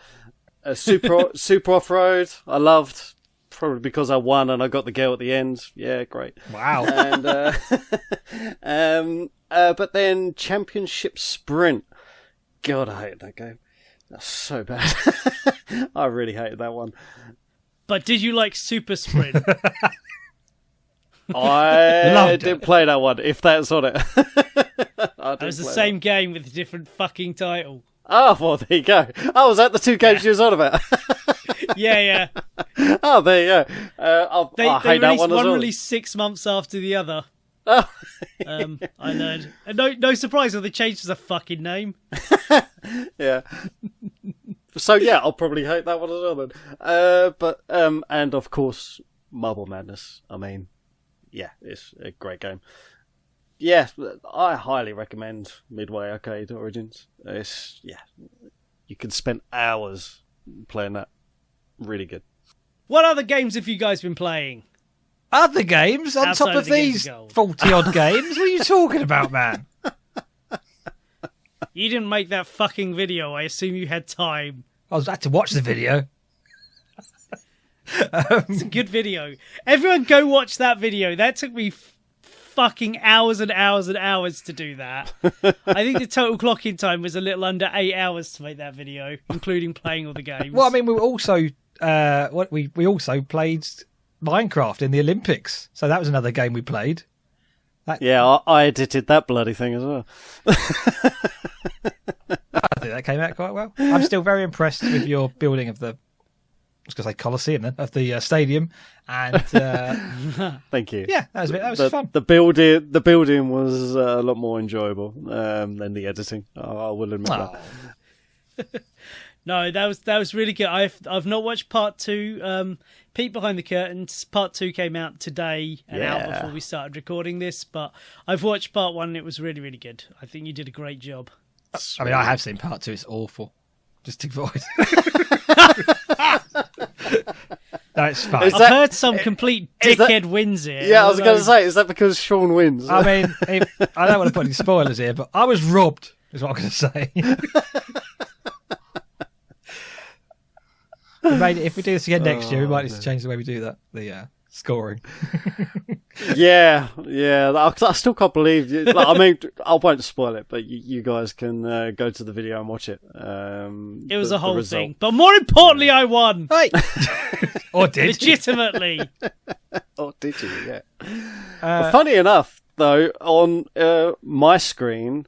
Super Off-Road, I loved. Probably because I won and I got the girl at the end. Yeah, great.
Wow.
And but then Championship Sprint. God, I hated that game. That's so bad. I really hated that one.
But did you like Super Sprint?
I didn't play that one, if that's on it.
It was the same game with a different fucking title.
Oh, well, there you go. Oh, was that the two games you was on about?
Yeah.
Oh, there you go. I hate that one as well.
One released 6 months after the other.
Oh.
I learned. And no surprise when they changed the fucking name.
Yeah. So, yeah, I'll probably hate that one as well then. And of course, Marble Madness. I mean, yeah, it's a great game. Yeah, I highly recommend Midway Arcade Origins. You can spend hours playing that. Really good.
What other games have you guys been playing?
Other games on
Outside
top
of
of
the Games
these
of Gold.
40-odd games? What are you talking about, man?
You didn't make that fucking video. I assume you had time.
I had to watch the video.
It's a good video. Everyone go watch that video. That took me fucking hours and hours and hours to do that. I think the total clock-in time was a little under 8 hours to make that video, including playing all the games.
Well, I mean, we were also we also played Minecraft in the Olympics, so that was another game we played.
Yeah, I edited that bloody thing as well.
I think that came out quite well. I'm still very impressed with your building of the, I was going to say Colosseum then, of the stadium, and
thank you.
Yeah, that was fun.
The building was a lot more enjoyable than the editing. I will admit that.
No, that was really good. I've not watched part 2. Peek behind the curtains. Part 2 came out today, an hour before we started recording this. But I've watched part 1 and it was really, really good. I think you did a great job.
I mean, I have seen part 2. It's awful. Just to voice. No, it's fine.
I've heard some complete dickhead wins here.
Yeah, I was going to say, is that because Sean wins?
I mean, I don't want to put any spoilers here, but I was robbed, is what I'm going to say. If we do this again next year, we might need to change the way we do that. The scoring.
Yeah. I still can't believe you. Like, I mean, I won't spoil it, but you guys can go to the video and watch it.
It was a whole thing, but more importantly, I won.
Hey, or did
legitimately?
Or did you? Yeah. Funny enough, though, on my screen,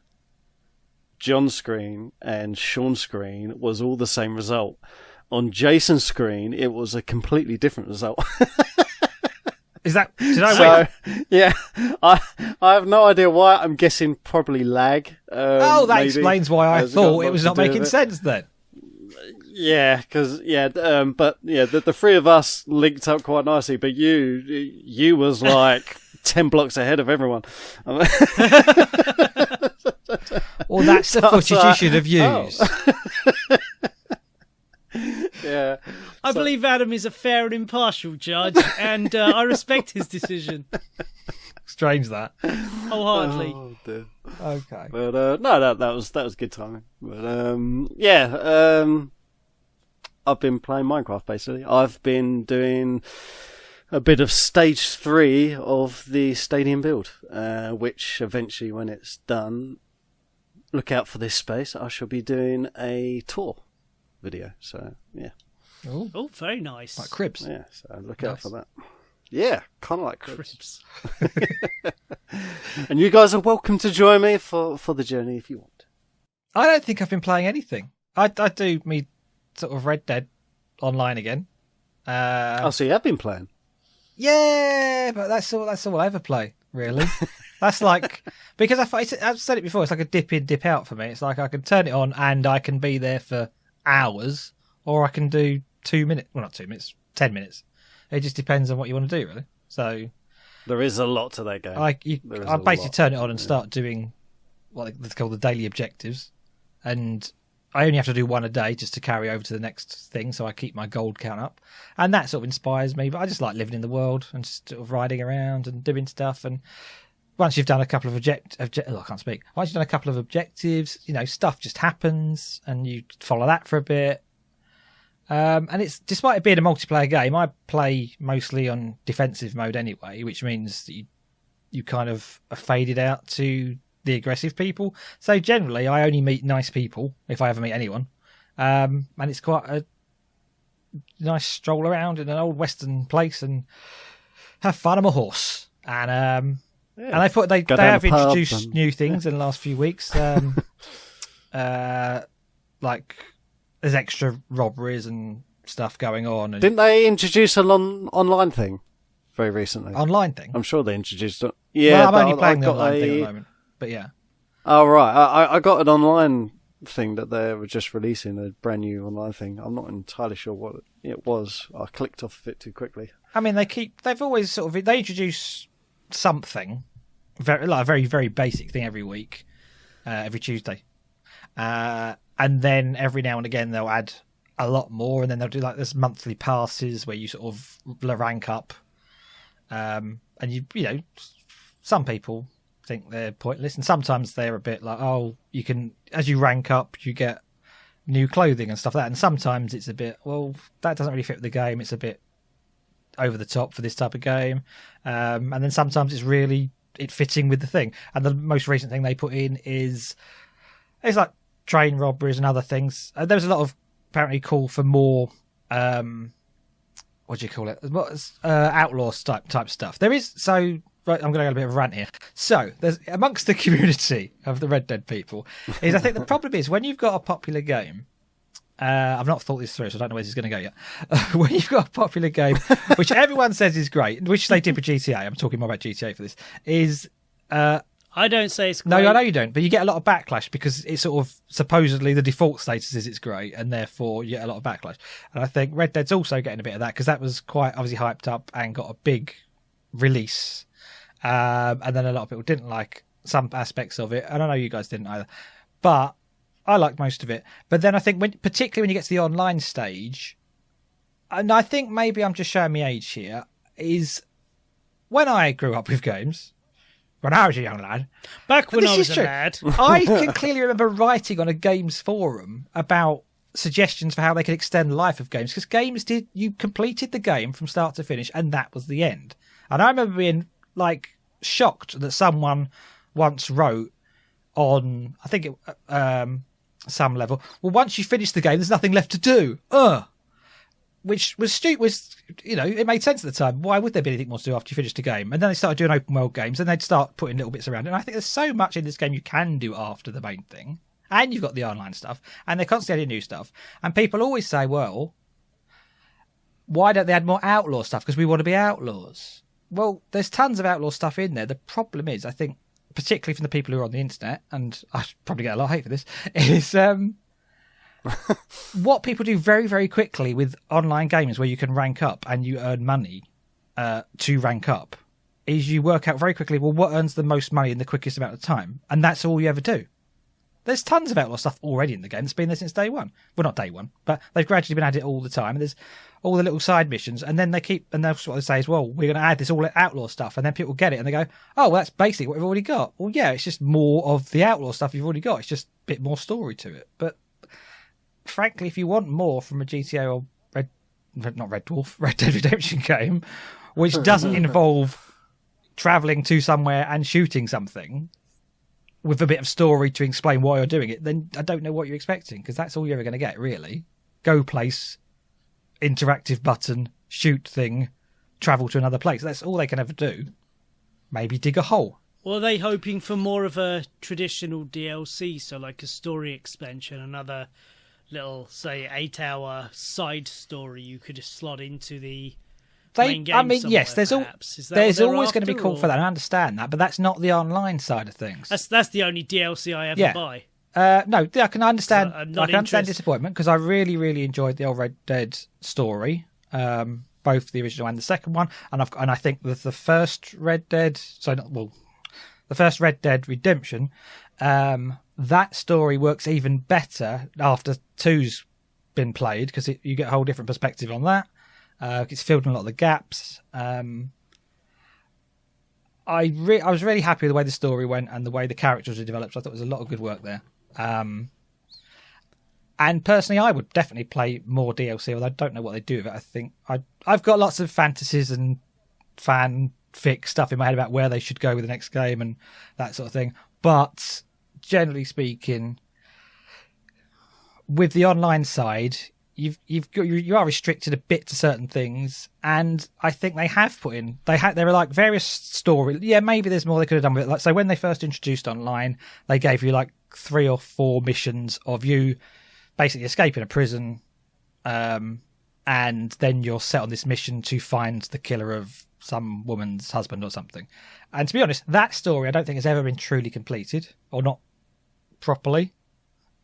John's screen, and Sean's screen was all the same result. On Jason's screen, it was a completely different result.
Did I win?
Yeah, I have no idea why. I'm guessing probably lag.
That maybe explains why I thought it was not making sense then.
Yeah, because but yeah, the three of us linked up quite nicely. But you was like 10 blocks ahead of everyone.
Well, that's the footage you should have used.
Yeah,
I believe Adam is a fair and impartial judge, and I respect his decision.
Strange that.
Wholeheartedly.
Oh, dear.
Okay,
but no, that was good timing. But I've been playing Minecraft basically. I've been doing a bit of stage 3 of the stadium build, which eventually, when it's done, look out for this space. I shall be doing a tour video, so yeah.
Oh, very nice.
Like Cribs.
Yeah, so look out for that. Yeah, kind of like Cribs. And you guys are welcome to join me for the journey if you want.
I don't think I've been playing anything. I do me sort of Red Dead online again.
So you have been playing?
Yeah, but that's all I ever play, really. That's like, because I've said it before, it's like a dip in, dip out for me. It's like I can turn it on and I can be there for hours, or I can do 2 minutes. Well, not 2 minutes, 10 minutes. It just depends on what you want to do, really. So
there is a lot to that game.
I basically turn it on and start doing what they call the daily objectives, and I only have to do one a day just to carry over to the next thing, so I keep my gold count up, and that sort of inspires me. But I just like living in the world and just sort of riding around and doing stuff. And once you've done a couple of Once you've done a couple of objectives, stuff just happens, and you follow that for a bit. And it's, despite it being a multiplayer game, I play mostly on defensive mode anyway, which means that you kind of are faded out to the aggressive people. So generally, I only meet nice people if I ever meet anyone. And it's quite a nice stroll around in an old western place and have fun on a horse. And and they have introduced new things in the last few weeks. Like there's extra robberies and stuff going on. And
didn't they introduce an online thing very recently?
Online thing?
I'm sure they introduced it. Yeah,
well, I'm only playing the online thing at the moment. But yeah.
Oh, right. I got an online thing that they were just releasing, a brand new online thing. I'm not entirely sure what it was. I clicked off of it too quickly.
I mean, they've always they introduce something, a very, very basic thing every week, every Tuesday. And then every now and again they'll add a lot more, and then they'll do like there's monthly passes where you sort of rank up, and you know, some people think they're pointless, and sometimes they're a bit like, oh, you can, as you rank up, you get new clothing and stuff like that, and sometimes it's a bit, well, that doesn't really fit with the game, it's a bit over the top for this type of game, and then sometimes it's really it fitting with the thing. And the most recent thing they put in is it's like train robberies and other things. There was a lot of apparently call for more what do you call it, outlaw type stuff. There is, so right, I'm going to go a bit of a rant here. So there's amongst the community of the Red Dead people is, I think the problem is when you've got a popular game, I've not thought this through, so I don't know where this is going to go yet. When you've got a popular game, which everyone says is great, which they did with GTA, I'm talking more about GTA for this, is...
I don't say it's great.
No, I know you don't, but you get a lot of backlash because it's sort of supposedly the default status is it's great, and therefore you get a lot of backlash. And I think Red Dead's also getting a bit of that because that was quite obviously hyped up and got a big release. And then a lot of people didn't like some aspects of it, and I know you guys didn't either. But I liked most of it. But then I think, particularly when you get to the online stage, and I think maybe I'm just showing my age here, is when I grew up with games, when I was a young lad.
Back when I was a lad.
I can clearly remember writing on a games forum about suggestions for how they could extend the life of games, because you completed the game from start to finish, and that was the end. And I remember being, like, shocked that someone once wrote on, I think it... some level, well, once you finish the game, there's nothing left to do. Which was stupid. You know, it made sense at the time. Why would there be anything more to do after you finish the game? And then they started doing open world games, and they'd start putting little bits around it. And I think there's so much in this game you can do after the main thing, and you've got the online stuff, and they're constantly adding new stuff. And people always say, well, why don't they add more outlaw stuff? Because we want to be outlaws. Well, there's tons of outlaw stuff in there. The problem is, I think, particularly from the people who are on the internet, and I probably get a lot of hate for this, is what people do very, very quickly with online games where you can rank up and you earn money to rank up, is you work out very quickly, well, what earns the most money in the quickest amount of time? And that's all you ever do. There's tons of outlaw stuff already in the game that's been there since day one. Well, not day one, but they've gradually been at it all the time. And there's all the little side missions, and then and that's what they say is, well, we're going to add this all outlaw stuff, and then people get it and they go, oh, well, that's basically what we've already got. Well, yeah, it's just more of the outlaw stuff you've already got. It's just a bit more story to it. But frankly, if you want more from a GTA or Red Dead Redemption game, which doesn't involve travelling to somewhere and shooting something with a bit of story to explain why you're doing it, then I don't know what you're expecting, because that's all you're ever going to get, really. Go place, interactive button, shoot thing, travel to another place. That's all they can ever do. Maybe dig a hole.
Well, are they hoping for more of a traditional DLC, so like a story expansion, another little, say, 8-hour side story you could just slot into the main game? I mean, yes, there's
always going to be call for that. I understand that, but that's not the online side of things.
That's the only DLC I ever buy.
No, I can understand. I can understand disappointment, because I really, really enjoyed the old Red Dead story, both the original and the second one. And I think with the first Red Dead, the first Red Dead Redemption, that story works even better after 2's been played, because you get a whole different perspective on that. It's filled in a lot of the gaps. I was really happy with the way the story went and the way the characters were developed. So I thought there was a lot of good work there. And personally, I would definitely play more DLC, although I don't know what they do with it. I think I've got lots of fantasies and fanfic stuff in my head about where they should go with the next game and that sort of thing. But generally speaking, with the online side, you are restricted a bit to certain things, and I think they have put in. There were like various story. Yeah, maybe there's more they could have done with it. Like, so when they first introduced online, they gave you like 3 or 4 missions of you basically escaping a prison, and then you're set on this mission to find the killer of some woman's husband or something. And to be honest, that story I don't think has ever been truly completed, or not properly.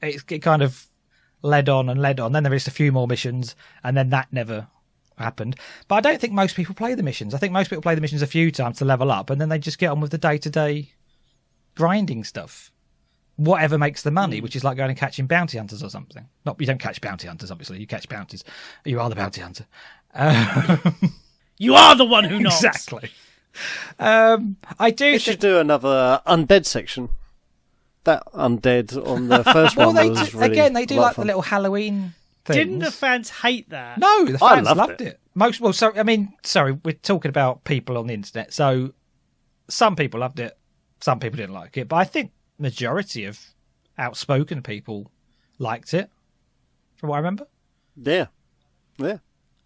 It kind of led on. Then there is a few more missions, and then that never happened. But I don't think most people play the missions. I think most people play the missions a few times to level up, and then they just get on with the day-to-day grinding stuff. whatever makes the money, which is like going and catching bounty hunters or something. Not you don't catch bounty hunters, obviously. You catch bounties. You are the bounty hunter.
You are the one who knocks.
Exactly. I do.
They should do another undead section. That undead on the first one was really
again. They do like
fun.
the little Halloween things.
Didn't the fans hate that?
No, the fans
loved
loved it. Sorry, we're talking about people on the internet. So some people loved it, some people didn't like it. But I think majority of outspoken people liked it, from what I remember.
Yeah.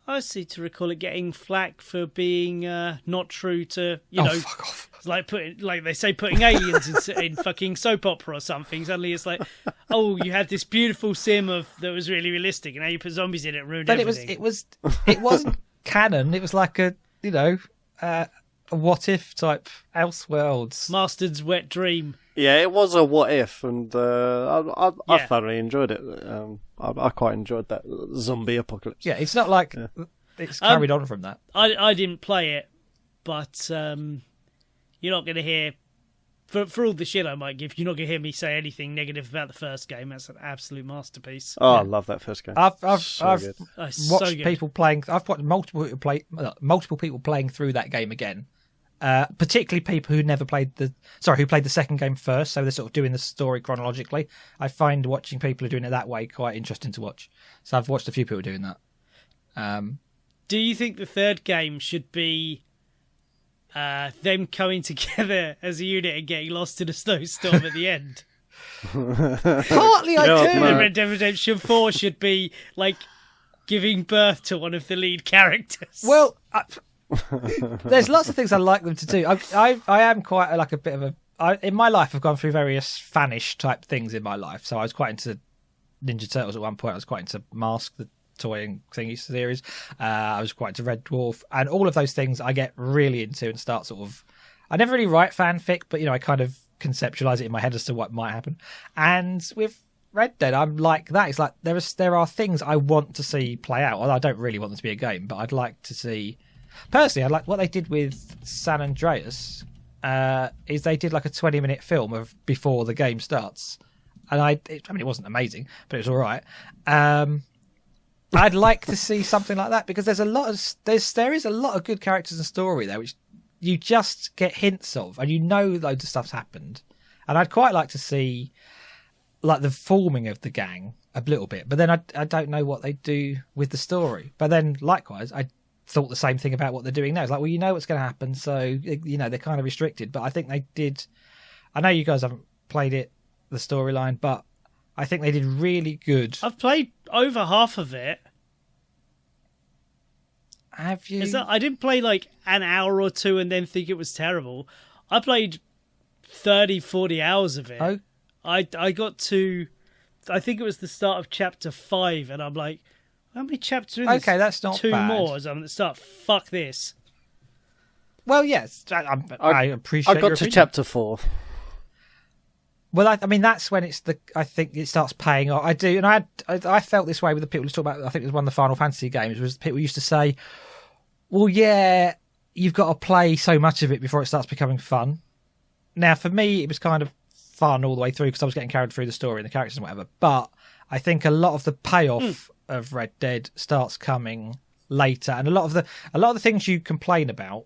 I seem to recall it getting flack for being not true to,
fuck off.
It's like they say putting aliens in fucking soap opera or something. Suddenly it's like, oh, you had this beautiful sim that was really realistic, and now you put zombies in it and ruined everything.
It wasn't canon. It was like a what if type Elseworlds.
Master's wet dream.
Yeah, it was a what if, and I
Yeah.
thoroughly enjoyed it. I quite enjoyed that zombie apocalypse.
Yeah, it's not like it's carried on from that.
I didn't play it, but you're not going to hear, for all the shit I might give, you're not going to hear me say anything negative about the first game. That's an absolute masterpiece.
Oh, I love that first game.
I've
good.
watched people playing. I've watched multiple people playing through that game again. Particularly people who who played the second game first, so they're sort of doing the story chronologically. I find watching people who are doing it that way quite interesting to watch. So I've watched a few people doing that.
Do you think the third game should be them coming together as a unit and getting lost in a snowstorm at the end?
Partly I do.
And Red Dead Redemption 4 should be like giving birth to one of the lead characters.
Well, there's lots of things I like them to do. I am quite like a bit of in my life I've gone through various fanish type things in my life. So I was quite into Ninja Turtles at one point. I was quite into Mask, the toy and thingy series. I was quite into Red Dwarf, and all of those things I get really into and start sort of. I never really write fanfic, but I kind of conceptualize it in my head as to what might happen. And with Red Dead, I'm like that. It's like there are things I want to see play out. Although I don't really want them to be a game, but I'd like to see. Personally, I like what they did with San Andreas. Is they did like a 20-minute film of before the game starts, and it wasn't amazing, but it was all right. I'd like to see something like that because there is a lot of good characters and story there, which you just get hints of, and loads of stuff's happened. And I'd quite like to see like the forming of the gang a little bit, but then I don't know what they do with the story. But then likewise, I thought the same thing about what they're doing now. It's like, well, what's going to happen, so they're kind of restricted. But I think they did. I know you guys haven't played it, the storyline, but I think they did really good.
I've played over half of it.
Have you?
I didn't play like an hour or two and then think it was terrible. I played 30, 40 hours of it.
Oh.
I got to, I think it was the start of chapter 5, and I'm like, how many chapters in this?
Okay, that's not
two
bad.
more. So I'm going to start, fuck this.
Well, yes, I appreciate.
I got
your
to
opinion.
chapter 4.
Well, I mean, that's when I think it starts paying off. I do, and I felt this way with the people who talk about. I think it was one of the Final Fantasy games. Was people used to say, "Well, yeah, you've got to play so much of it before it starts becoming fun." Now, for me, it was kind of fun all the way through because I was getting carried through the story and the characters and whatever. But I think a lot of the payoff of Red Dead starts coming later, and a lot of the things you complain about.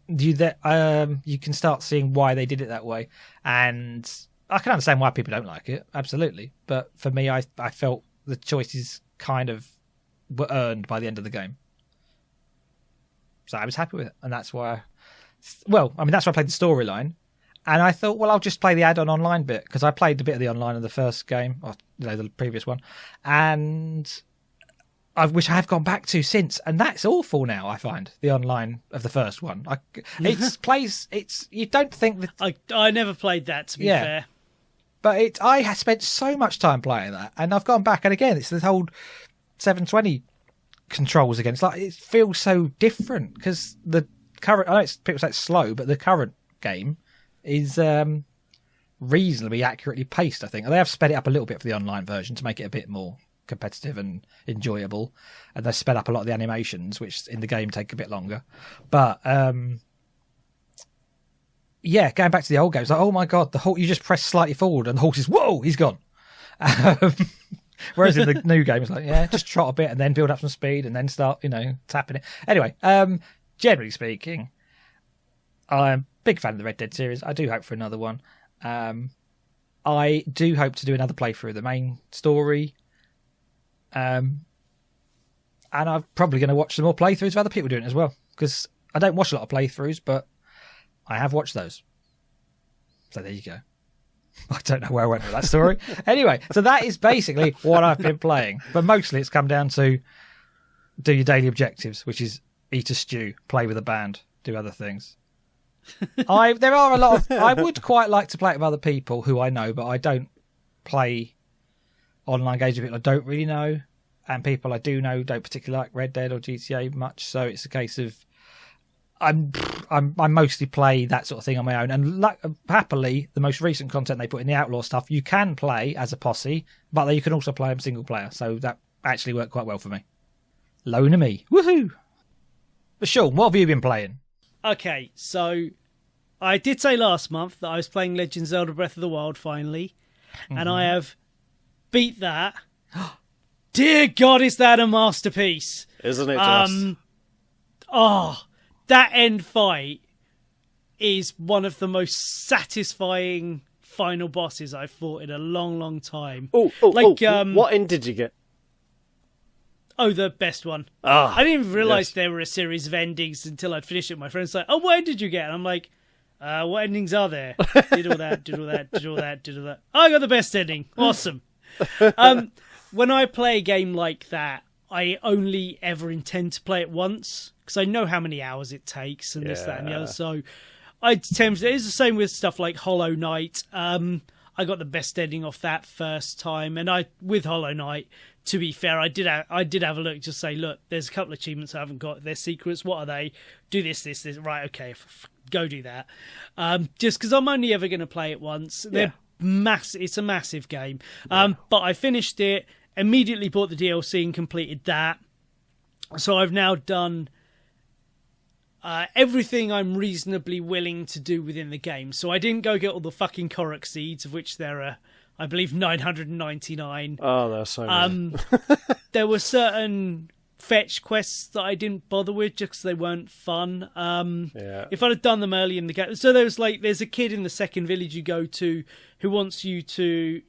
You can start seeing why they did it that way, and I can understand why people don't like it, absolutely. But for me, I felt the choices kind of were earned by the end of the game, so I was happy with it, and that's why. That's why I played the storyline, and I thought, well, I'll just play the add-on online bit because I played a bit of the online of the first game, or the previous one, and. Which I have gone back to since, and that's awful now. I find the online of the first one. You don't think that
I never played that, to be fair.
But I have spent so much time playing that, and I've gone back, and again, it's the whole 720 controls again. It's like it feels so different because the current. I know people say it's slow, but the current game is reasonably accurately paced. I think they have sped it up a little bit for the online version to make it a bit more competitive and enjoyable, and they've sped up a lot of the animations, which in the game take a bit longer. But yeah, going back to the old games, like, oh my god, the horse, you just press slightly forward and the horse is, whoa, he's gone. Whereas in the new game, it's like, yeah, just trot a bit and then build up some speed and then start, tapping it. Anyway, generally speaking, I'm a big fan of the Red Dead series. I do hope for another one. I do hope to do another playthrough of the main story. And I'm probably going to watch some more playthroughs of other people doing it as well, because I don't watch a lot of playthroughs, but I have watched those. So there you go. I don't know where I went with that story. Anyway, so that is basically what I've been playing. But mostly it's come down to do your daily objectives, which is eat a stew, play with a band, do other things. There are a lot of... I would quite like to play it with other people who I know, but I don't play online games with people I don't really know. And people I do know don't particularly like Red Dead or GTA much. So it's a case of I mostly play that sort of thing on my own, and happily, the most recent content they put in the Outlaw stuff, you can play as a posse, but you can also play them single player. So that actually worked quite well for me. Loner me, woohoo! But Sean, what have you been playing?
Okay, so I did say last month that I was playing Legend of Zelda: Breath of the Wild finally, and I have beat that. Dear God, is that a masterpiece?
Isn't it just?
That end fight is one of the most satisfying final bosses I've fought in a long, long time.
What end did you get?
Oh, the best one. I didn't even realise there were a series of endings until I'd finished it. My friend's like, oh, what end did you get? And I'm like, what endings are there? Did all that, did all that, did all that, did all that. I got the best ending. Awesome. When I play a game like that, I only ever intend to play it once, because I know how many hours it takes and this, that, and the other. So I tend to... It's the same with stuff like Hollow Knight. I got the best ending off that first time, and with Hollow Knight, to be fair, I did have a look, just say, look, there's a couple of achievements I haven't got. They're secrets. What are they? Do this, this, this. Right, okay, go do that. Just because I'm only ever going to play it once. They're massive. It's a massive game. But I finished it, immediately bought the DLC and completed that. So I've now done everything I'm reasonably willing to do within the game. So I didn't go get all the fucking Korok seeds, of which there are, I believe, 999.
Oh, there's so many.
There were certain fetch quests that I didn't bother with just because they weren't fun. If I'd have done them early in the game. So there's a kid in the second village you go to who wants you to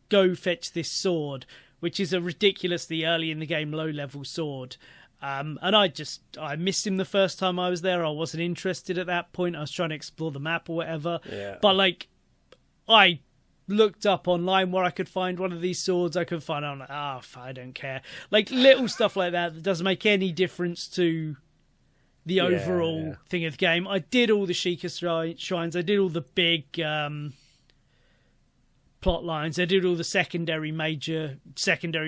go fetch this sword, which is a ridiculously early in the game low-level sword. And I missed him the first time I was there. I wasn't interested at that point. I was trying to explore the map or whatever. Yeah. But, I looked up online where I could find one of these swords. I could find, I'm like, I don't care. Little stuff like that doesn't make any difference to the overall thing of the game. I did all the Sheikah shrines. I did all the big... plot lines. I did all the secondary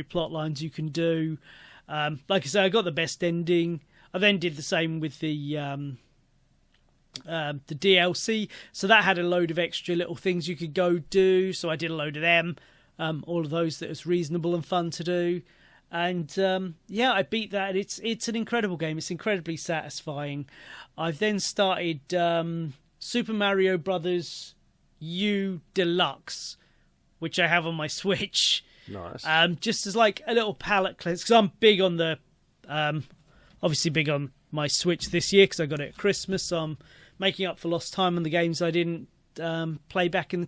plot lines you can do. Like I say, I got the best ending. I then did the same with the DLC. So that had a load of extra little things you could go do. So I did a load of them. All of those that was reasonable and fun to do. And I beat that. It's an incredible game. It's incredibly satisfying. I've then started Super Mario Brothers U Deluxe, which I have on my Switch.
Nice.
Just as a little palate cleanse, because I'm big on the, obviously big on my Switch this year because I got it at Christmas. So I'm making up for lost time on the games I didn't play back in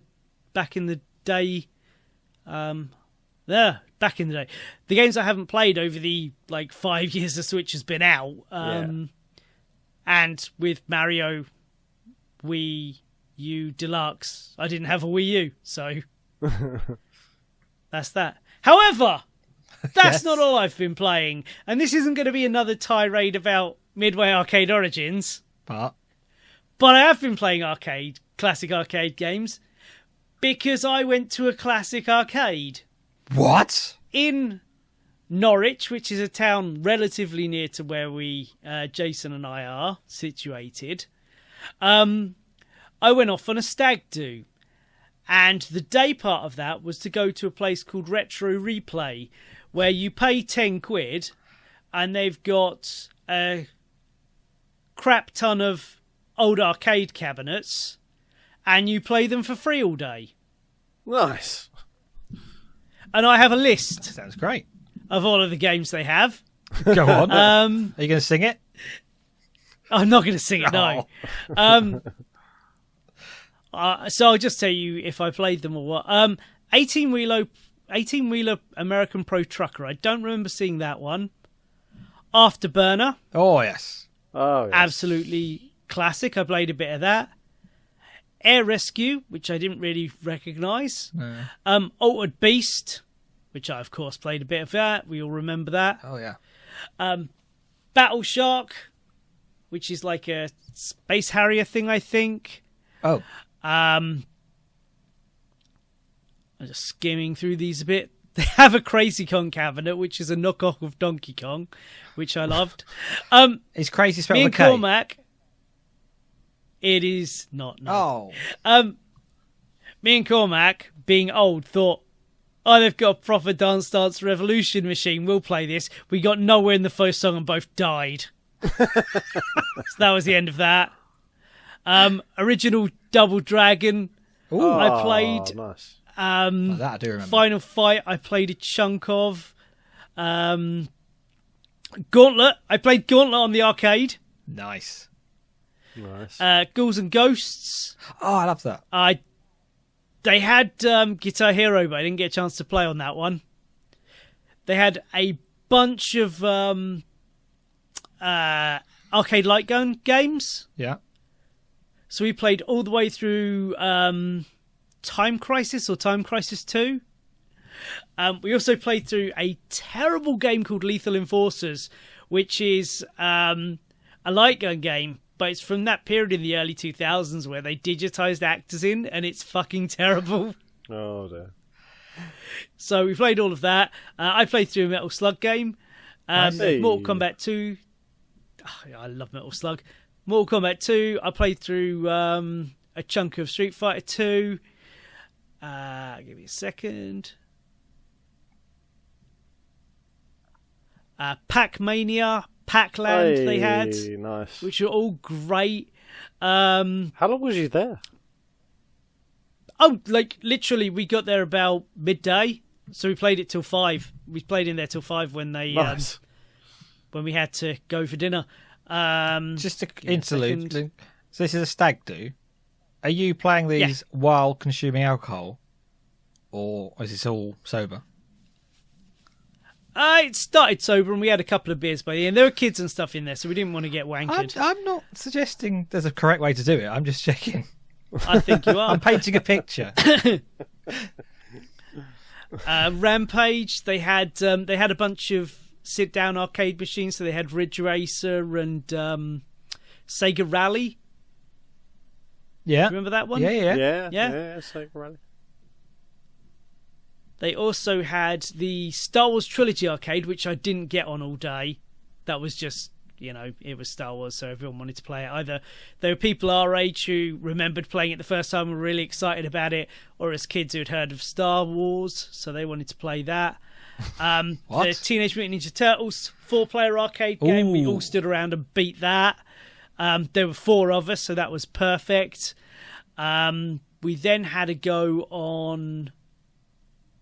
the day. Back in the day, the games I haven't played over the 5 years the Switch has been out. And with Mario Wii U Deluxe, I didn't have a Wii U, so. That's that. However, that's not all I've been playing, and this isn't going to be another tirade about Midway Arcade Origins. But I have been playing classic arcade games, because I went to a classic arcade.
What?
In Norwich, which is a town relatively near to where Jason and I are situated. I went off on a stag do. And the day part of that was to go to a place called Retro Replay, where you pay 10 quid and they've got a crap ton of old arcade cabinets, and you play them for free all day.
Nice.
And I have a list
Sounds great.
of all of the games they have.
Go on. Are you going to sing it?
I'm not going to sing it, no. So I'll just tell you if I played them or what. 18-wheeler American Pro Trucker. I don't remember seeing that one. Afterburner.
Oh, yes.
Oh, yes.
Absolutely classic. I played a bit of that. Air Rescue, which I didn't really recognise.
No.
Altered Beast, which I, of course, played a bit of that. We all remember that.
Oh, yeah.
Battle Shark, which is like a Space Harrier thing, I think.
Oh.
I'm just skimming through these a bit. They have a Crazy Kong cabinet, which is a knockoff of Donkey Kong, which I loved.
Is Crazy spelled
Me
with
and
a K?
Cormac, it is not. No.
Oh.
Me and Cormac, being old, thought, oh, they've got a proper Dance Dance Revolution machine. We'll play this. We got nowhere in the first song and both died. So that was the end of that. Original Double Dragon.
Ooh.
I played.
Nice.
That I do remember.
Final Fight. I played a chunk of. Gauntlet. I played Gauntlet on the arcade.
Nice.
Nice.
Ghouls and Ghosts.
Oh, I love that.
They had Guitar Hero, but I didn't get a chance to play on that one. They had a bunch of arcade light gun games.
Yeah.
So we played all the way through Time Crisis or Time Crisis 2. We also played through a terrible game called Lethal Enforcers, which is a light gun game, but it's from that period in the early 2000s where they digitized actors in, and it's fucking terrible.
Oh, dear.
So we played all of that. I played through a Metal Slug game.
Hey.
Mortal Kombat 2. Oh, I love Metal Slug. Mortal Kombat 2. I played through a chunk of Street Fighter 2. Give me a second. Pac-Mania, Pac-Land they had,
Nice.
which were all great.
How long was you there?
Oh, like literally, we got there about midday, so we played it till 5. We played in there till 5 when they
Nice.
when we had to go for dinner.
Just an interlude. So this is a stag do. Are you playing these while consuming alcohol, or is this all sober?
It started sober and we had a couple of beers by the end. There were kids and stuff in there, so we didn't want to get wankered.
I'm not suggesting there's a correct way to do it. I'm just checking.
I think you are.
I'm painting a picture.
Rampage, they had a bunch of sit-down arcade machines, so they had Ridge Racer and Sega Rally.
Yeah.
Remember that one?
Yeah.
Sega Rally.
They also had the Star Wars Trilogy arcade, which I didn't get on all day. That was just, it was Star Wars, so everyone wanted to play it. Either there were people our age who remembered playing it the first time and were really excited about it, or as kids who had heard of Star Wars, so they wanted to play that. The Teenage Mutant Ninja Turtles 4-player arcade game, we all stood around and beat that. There were 4 of us, so that was perfect. We then had a go on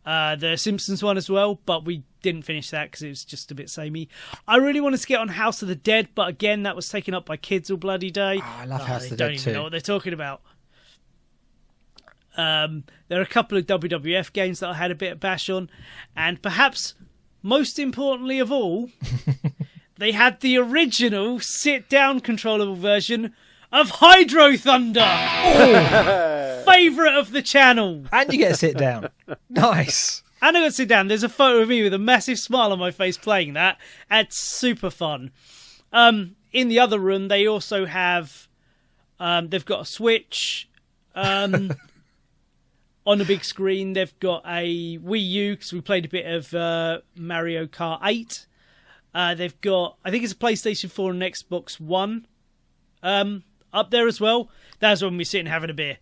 the Simpsons one as well, but we didn't finish that because it was just a bit samey. I really wanted to get on House of the Dead, but again, that was taken up by kids all bloody day.
Oh, I love House of the
They
Dead
don't even
too.
know what they're talking about. There are a couple of WWF games that I had a bit of bash on, and perhaps most importantly of all, they had the original sit-down controllable version of Hydro Thunder. Favourite of the channel.
And you get to sit down. Nice.
And I got to sit down. There's a photo of me with a massive smile on my face playing that. It's super fun. In the other room, they also have... they've got a Switch on the big screen. They've got a Wii U, because we played a bit of Mario Kart 8. They've got... I think it's a PlayStation 4 and Xbox One up there as well. That's when we're sitting having a beer.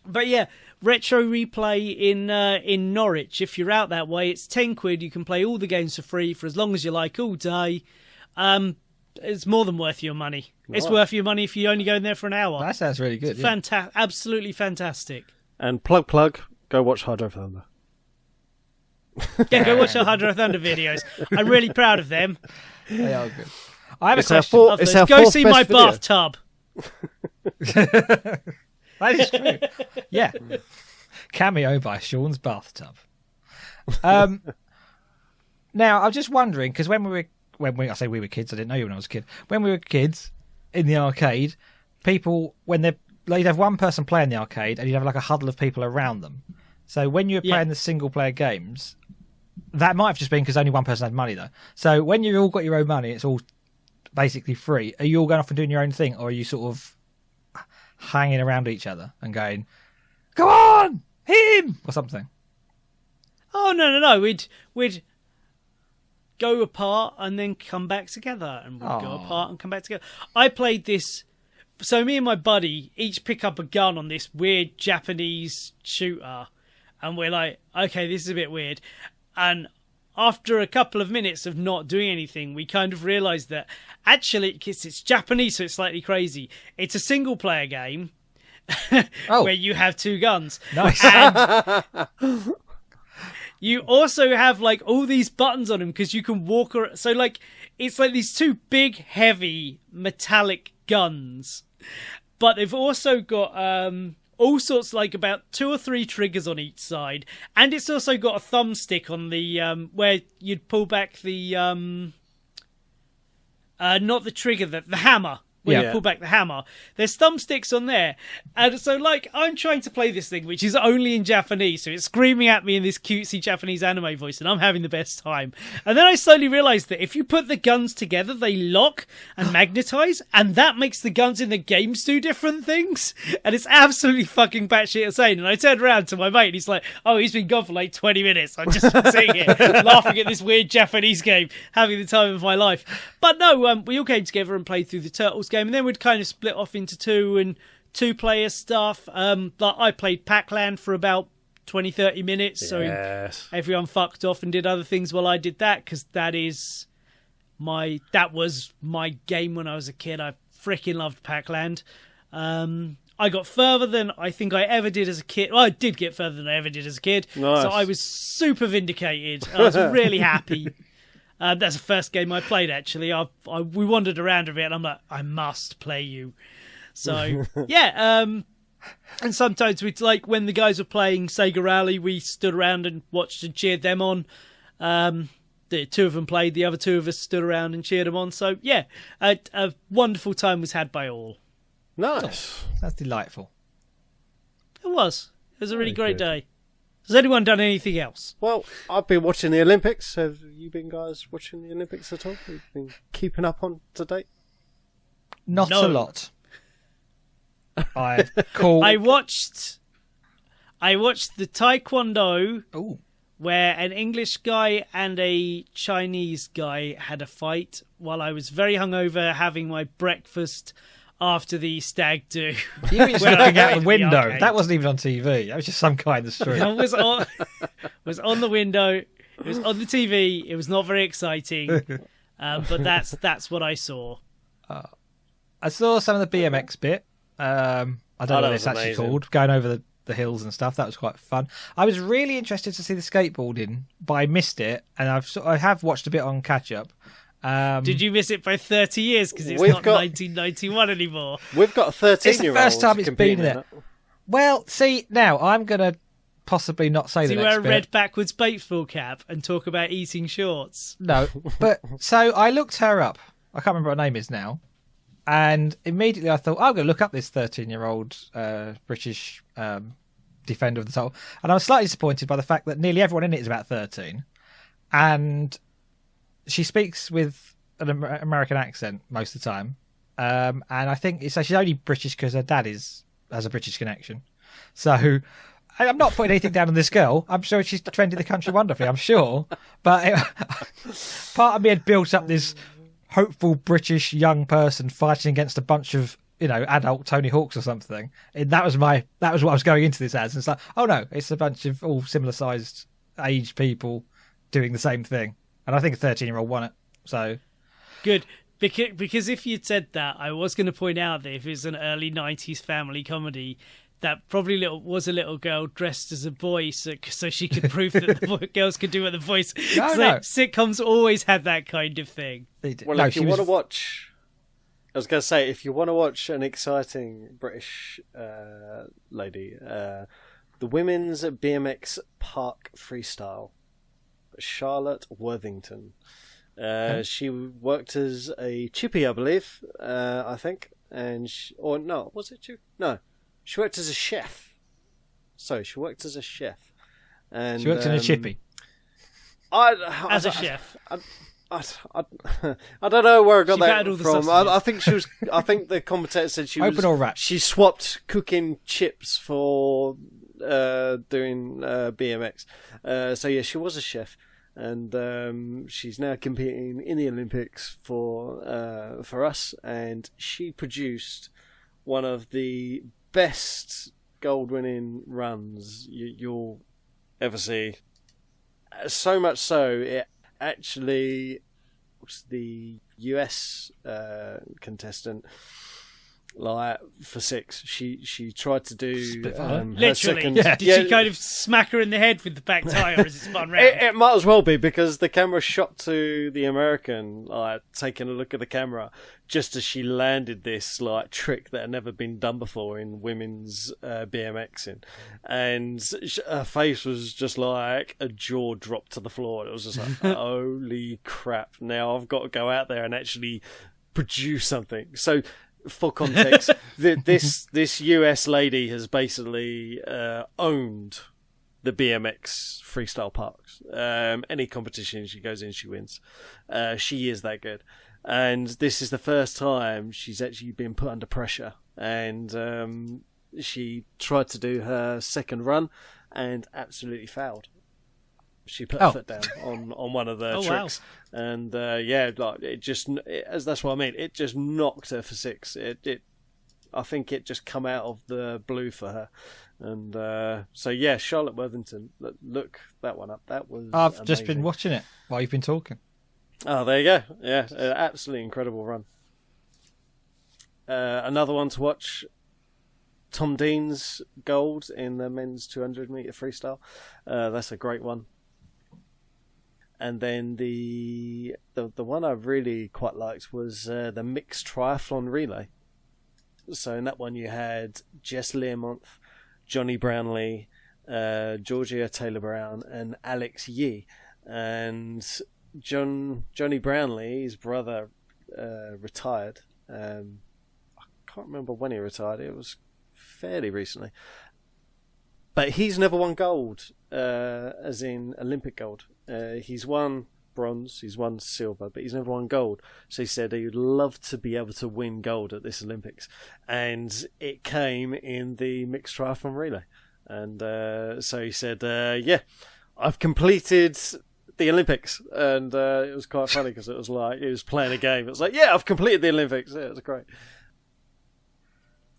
But yeah, Retro Replay in Norwich. If you're out that way, it's £10. You can play all the games for free for as long as you like all day. It's more than worth your money. It's
Right.
worth your money if you only go in there for an hour.
That sounds really good. Yeah.
Absolutely fantastic.
And plug, go watch Hydro Thunder.
Yeah, go watch our Hydro Thunder videos. I'm really proud of them.
They are good. I have a
It's our
question.
It's our
Go
fourth
see
best
my
video.
bathtub.
That is true. Yeah. Cameo by Sean's bathtub. Now, I'm just wondering, because I say we were kids, I didn't know you when I was a kid. When we were kids in the arcade, people, you'd have one person play in the arcade and you'd have like a huddle of people around them. So when you were playing the single player games, that might have just been because only one person had money though. So when you all got your own money, it's all basically free. Are you all going off and doing your own thing, or are you sort of hanging around each other and going, "Go on, him," or something?
Oh no! We'd go apart and then come back together, and we'd go apart and come back together. I played this. So me and my buddy each pick up a gun on this weird Japanese shooter, and we're like, okay, this is a bit weird. And after a couple of minutes of not doing anything, we kind of realised that actually it's Japanese, so it's slightly crazy. It's a single player game where you have two guns.
Nice.
And you also have like all these buttons on them because you can walk around. So like it's like these two big, heavy, metallic guns, but they've also got all sorts, like about 2 or 3 triggers on each side, and it's also got a thumbstick on the where you'd pull back the not the trigger, the hammer. When you pull back the hammer, there's thumbsticks on there, and so like I'm trying to play this thing, which is only in Japanese, so it's screaming at me in this cutesy Japanese anime voice, and I'm having the best time. And then I slowly realised that if you put the guns together, they lock and magnetize, and that makes the guns in the games do different things, and it's absolutely fucking batshit insane. And I turned around to my mate, and he's like, "Oh, he's been gone for like 20 minutes. I'm just sitting here laughing at this weird Japanese game, having the time of my life." But no, we all came together and played through the Turtles game, and then we'd kind of split off into 2-player stuff. Like I played Pac-Land for about 20-30 minutes, so everyone fucked off and did other things while I did that, because that was my game when I was a kid. I freaking loved Pac-Land. I got further than I think I ever did as a kid. Well, I did get further than I ever did as a kid,
Nice.
so I was super vindicated. I was really happy. That's the first game I played, actually. We wandered around a bit, and I'm like, I must play you. So, yeah. And sometimes we'd, like, when the guys were playing Sega Rally, we stood around and watched and cheered them on. The 2 of them played, the other 2 of us stood around and cheered them on. So, yeah, a wonderful time was had by all.
Nice.
That's delightful.
It was. It was a really great day. Has anyone done anything else?
Well, I've been watching the Olympics. Have you been guys watching the Olympics at all? Have you been keeping up on to date?
Not
No.
a lot. I call.
I watched the Taekwondo
Ooh.
where an English guy and a Chinese guy had a fight while I was very hungover having my breakfast after the stag do.
You were just
When I
looking out
went
the
to
window.
arcade.
That wasn't even on TV. That was just some guy in the street.
It was on the window. It was on the TV. It was not very exciting. But that's what I saw.
I saw some of the BMX bit. I don't know
that
what
was
it's actually
amazing.
called. Going over the hills and stuff. That was quite fun. I was really interested to see the skateboarding, but I missed it. And I have watched a bit on catch up.
Did you miss it by 30 years? Because it's
We've
not
got-
1991 anymore.
We've got a 13-year-old.
first time it's
competing
been
in
there.
it.
Well, see, now I'm going to possibly not say
Do
the
you
next
wear a
bit.
red backwards baseball cap and talk about eating shorts?
No, but so I looked her up. I can't remember what her name is now. And immediately I thought, I'm going to look up this 13-year-old British defender of the title. And I was slightly disappointed by the fact that nearly everyone in it is about 13. And she speaks with an American accent most of the time. And I think so she's only British because her dad has a British connection. So I'm not putting anything down on this girl. I'm sure she's defended the country wonderfully, I'm sure. But part of me had built up this hopeful British young person fighting against a bunch of, adult Tony Hawks or something. And that was what I was going into this as. And it's like, oh no, it's a bunch of all similar sized aged people doing the same thing. And I think a 13-year-old won it. So
Good. Because if you'd said that, I was going to point out that if it was an early 90s family comedy, that probably was a little girl dressed as a boy so she could prove that the girls could do it the voice.
No.
Sitcoms always had that kind of thing.
Well, if you want to watch... I was going to say, if you want to watch an exciting British lady, the Women's BMX Park Freestyle, Charlotte Worthington. She worked as a chippy, I believe, I think. Was it chippy? No. She worked as a chef. Sorry, she worked as a chef. And
she worked in a chippy.
As a chef.
I don't know where I got that from.
I
think she was. I think the commentator said she
Open or wrap?
She swapped cooking chips for doing BMX. So yeah, she was a chef, and she's now competing in the Olympics for us. And she produced one of the best gold-winning runs you'll ever see. So much so, it actually was the US contestant. Like for 6, she tried to do
literally.
Second,
Did she kind of smack her in the head with the back tire as it spun round?
It might as well be, because the camera shot to the American, like taking a look at the camera just as she landed this like trick that had never been done before in women's BMXing, and her face was just like a jaw dropped to the floor. It was just like, holy crap! Now I've got to go out there and actually produce something. So, for context, this US lady has basically owned the BMX freestyle parks. Any competition she goes in, she wins. She is that good. And this is the first time she's actually been put under pressure. And she tried to do her second run and absolutely failed. She put her foot down on one of the tricks. Wow. And that's what I mean. It just knocked her for 6. I think it just come out of the blue for her. And so yeah, Charlotte Worthington. Look that one up. That was.
I've
amazing.
just been watching it while you've been talking.
Oh, there you go. Yeah, absolutely incredible run. Another one to watch. Tom Dean's gold in the men's 200 meter freestyle. That's a great one. And then the one I really quite liked was the mixed triathlon relay. So in that one you had Jess Learmonth, Johnny Brownlee, Georgia Taylor Brown, and Alex Yee. And Johnny Brownlee, his brother, retired. I can't remember when he retired. It was fairly recently. But he's never won gold, as in Olympic gold. He's won bronze, he's won silver, but he's never won gold. So he said he would love to be able to win gold at this Olympics. And it came in the mixed triathlon relay. And so he said, I've completed the Olympics. And it was quite funny because it was like, he was playing a game. It was like, yeah, I've completed the Olympics. Yeah, it was great.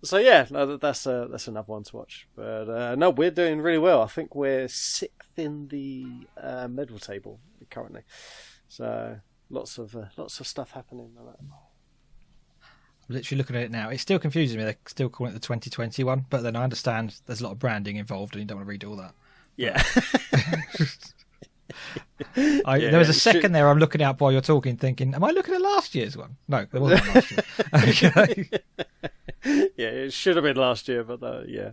So yeah, that's another one to watch. But no, we're doing really well. I think we're 6th in the medal table currently. So lots of stuff happening.
I'm literally looking at it now. It still confuses me. They're still calling it the 2021, but then I understand there's a lot of branding involved, and you don't want to read all that.
Yeah.
There was a second there I'm looking at while you're talking, thinking, am I looking at last year's one? No, there wasn't one last year. Okay.
Yeah, it should have been last year, but yeah.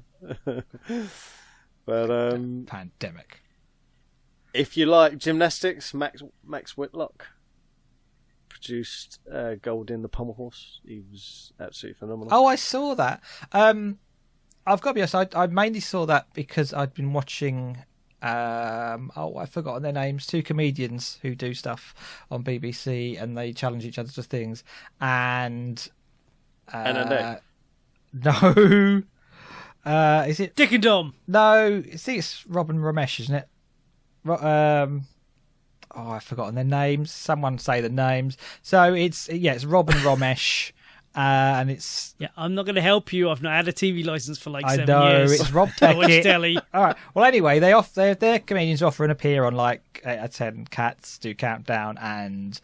But
pandemic.
If you like gymnastics, Max Whitlock produced gold in the pommel horse. He was absolutely phenomenal.
Oh, I saw that. I've got to be honest, I mainly saw that because I'd been watching. I've forgotten their names. 2 comedians who do stuff on BBC, and they challenge each other to things. And no, is it
Dick and Dom?
No, it's Robin Ramesh, isn't it? I've forgotten their names. Someone say the names. So it's Robin Ramesh. And it's
I'm not going to help you. I've not had a TV license for like 7 years.
I know, it's Rob Teckett.
Telly.
All right. Well, anyway, their comedians offer and appear on like 8 out of 10 Cats, do Countdown, and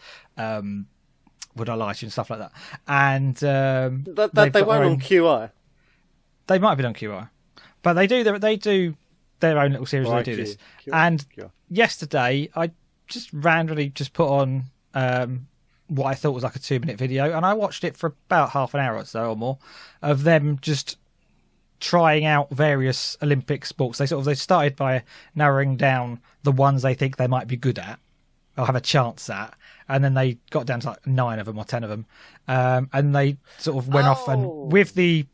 would I lie to you, and stuff like that. And
They weren't on QI.
They might have been on QI, but they do their own little series where they do this. And yesterday, I just randomly just put on what I thought was like a 2-minute video, and I watched it for about half an hour or so or more of them just trying out various Olympic sports. They started by narrowing down the ones they think they might be good at or have a chance at, and then they got down to like 9 of them or 10 of them, and they sort of went off, and with the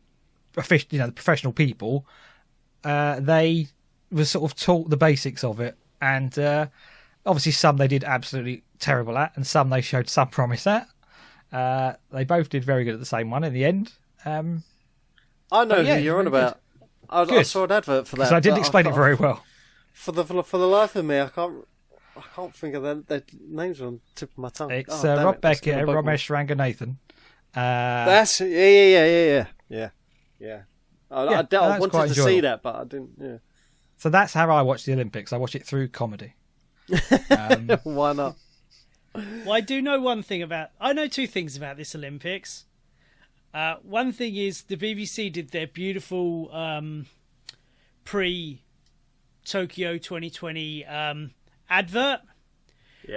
the professional people, they were sort of taught the basics of it, and obviously some they did absolutely terrible at, and some they showed some promise at. They both did very good at the same one in the end.
I know who you're on about. I saw an advert for that.
So I didn't explain it very well.
For the life of me, I can't think of their names on the tip of my tongue.
It's Rob Beckett, Ramesh Ranganathan.
That's yeah. I wanted to see that, but I didn't. Yeah.
So that's how I watch the Olympics. I watch it through comedy.
Why not?
Well, I know 2 things about this Olympics. One thing is the BBC did their beautiful pre-Tokyo 2020 advert,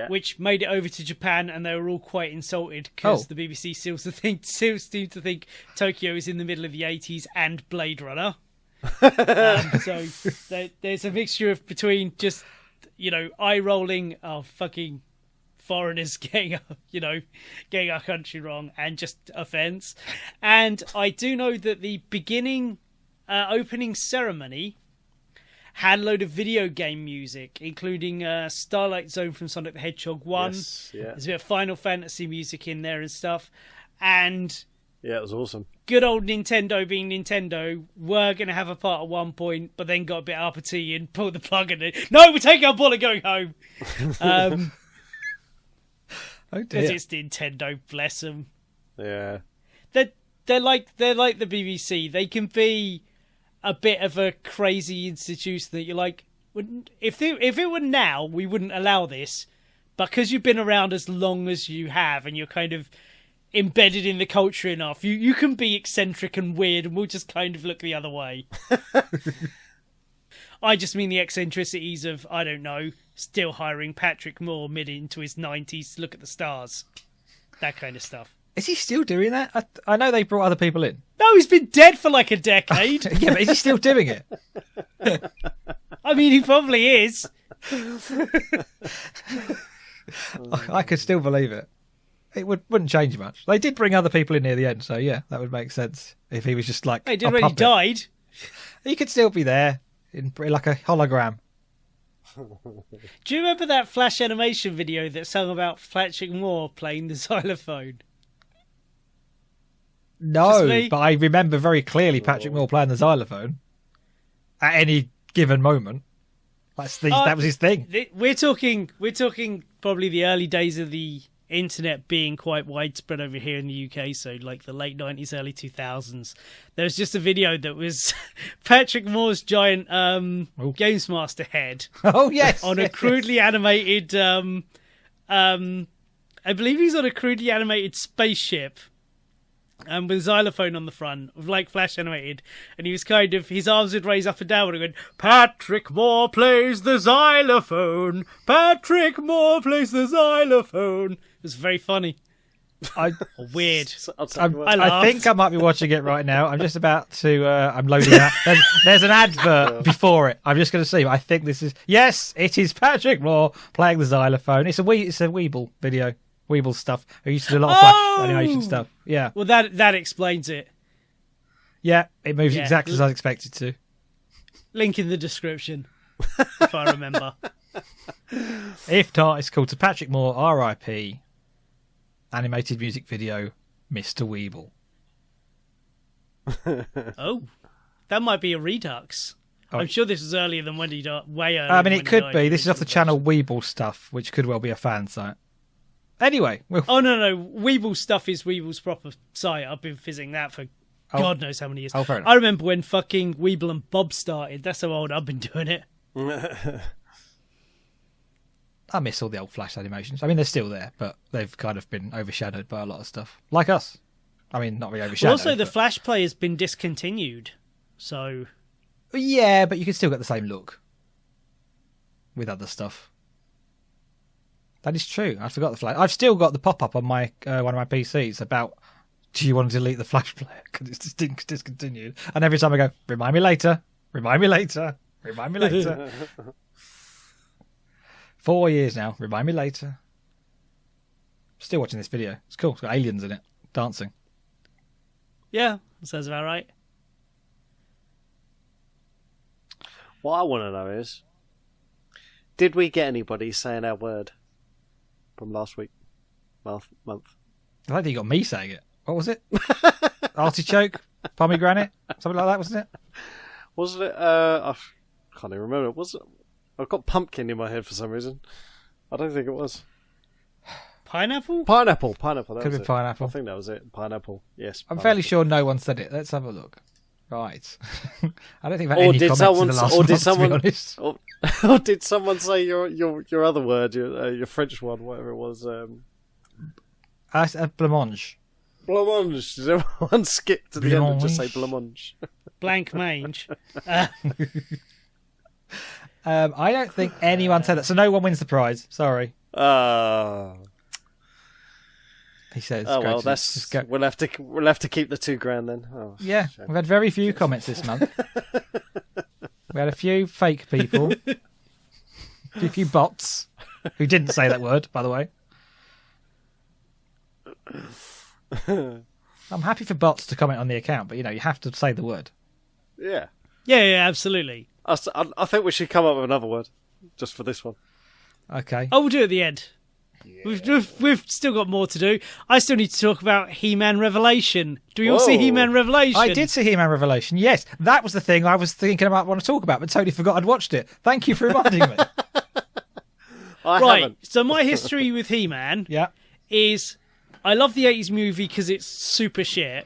which made it over to Japan, and they were all quite insulted because the BBC still seems to think Tokyo is in the middle of the 80s and Blade Runner. So there's a mixture between just, eye-rolling, fucking foreigners getting our country wrong, and just offence. And I do know that the beginning opening ceremony had a load of video game music, including Starlight Zone from Sonic the Hedgehog 1.
Yes, yeah.
There's a bit of Final Fantasy music in there and stuff. And
yeah, it was awesome.
Good old Nintendo being Nintendo were going to have a part at one point, but then got a bit uppity and pulled the plug in it. No, we're taking our ball and going home.
Oh dear.
Because it's Nintendo, bless them.
Yeah.
They're like the BBC. They can be a bit of a crazy institution that you're like, if it were now, we wouldn't allow this. But because you've been around as long as you have, and you're kind of embedded in the culture enough, you can be eccentric and weird, and we'll just kind of look the other way. I just mean the eccentricities of, I don't know, still hiring Patrick Moore mid into his 90s to look at the stars. That kind of stuff.
Is he still doing that? I know they brought other people in.
No, he's been dead for like a decade.
Yeah, but is he still doing it?
I mean, he probably is.
I could still believe it. It wouldn't change much. They did bring other people in near the end, so yeah, that would make sense. If he was just like
he did when he died.
He could still be there in like a hologram.
Do you remember that Flash animation video that sung about Patrick Moore playing the xylophone?
No, but I remember very clearly Patrick Moore playing the xylophone at any given moment. That was his thing.
We're talking probably the early days of the internet being quite widespread over here in the UK, so like the late 90s, early 2000s. There was just a video that was Patrick Moore's giant Games Master head.
Oh, yes.
On a crudely animated, I believe he's on a crudely animated spaceship. With a xylophone on the front, with like Flash animated, and he was kind of, his arms would raise up and down and going, Patrick Moore plays the xylophone, Patrick Moore plays the xylophone. It was very funny. Weird.
I think I might be watching it right now. I'm just about to, I'm loading that. There's an advert before it. I'm just going to see. I think this is, yes, it is Patrick Moore playing the xylophone. It's a Weeble video. Weeble stuff. I used to do a lot of Flash animation stuff. Yeah.
Well, that explains it.
Yeah, it moves exactly as I expected to.
Link in the description, if I remember.
If not, it's called To Patrick Moore, R.I.P. Animated music video, Mr. Weeble.
Oh, that might be a redux. Oh. I'm sure this was earlier than when he died. Way earlier.
I mean, it could be. This is off the channel Weeble Stuff, which could well be a fan site. Anyway.
Oh, no. Weeble Stuff is Weeble's proper site. I've been visiting that for God knows how many years.
Oh, fair enough.
I remember when fucking Weeble and Bob started. That's how old I've been doing it.
I miss all the old Flash animations. I mean, they're still there, but they've kind of been overshadowed by a lot of stuff. Like us. I mean, not really overshadowed.
Well, also, the Flash play has been discontinued, so...
Yeah, but you can still get the same look with other stuff. That is true. I forgot the Flash. I've still got the pop-up on my one of my PCs about, do you want to delete the Flash player? Because it's discontinued. And every time I go, remind me later, remind me later, remind me later. 4 years now, remind me later. Still watching this video. It's cool. It's got aliens in it, dancing.
Yeah, sounds about right.
What I want to know is, did we get anybody saying our word from last week? Month?
I don't think you got me saying it. What was it? Artichoke? Pomegranate? Something like that, wasn't it?
Wasn't it? I can't even remember. Was it? I've got pumpkin in my head for some reason. I don't think it was.
Pineapple?
Pineapple. That
Could
was
have
it.
been pineapple.
I think that was it. Pineapple. Yes.
I'm
pineapple.
fairly sure no one said it. Let's have a look. Right. I don't think I've had
Or
any
did
comments
someone?
in the last
Or did
month,
someone?
to be honest.
Or did someone say your other word, your French one, whatever it was?
Blancmange.
Blancmange. Did everyone skip to the end and just say blancmange?
Blank mange.
I don't think anyone said that, so no one wins the prize. Sorry. He says.
Oh well, we'll have to keep the $2,000 then. Oh,
yeah,
shame.
we've had very few comments this month. We had a few fake people, a few bots who didn't say that word, by the way. I'm happy for bots to comment on the account, but you have to say the word.
Yeah.
Yeah, absolutely.
I think we should come up with another word just for this one.
Okay.
Oh, we'll do it at the end. Yeah. We've still got more to do. I still need to talk about He-Man Revelation. Do we all see He-Man Revelation?
I did see He-Man Revelation. Yes, that was the thing I was thinking about want to talk about, but totally forgot I'd watched it. Thank you for reminding me.
I haven't.
So my history with He-Man is I love the 80s movie because it's super shit,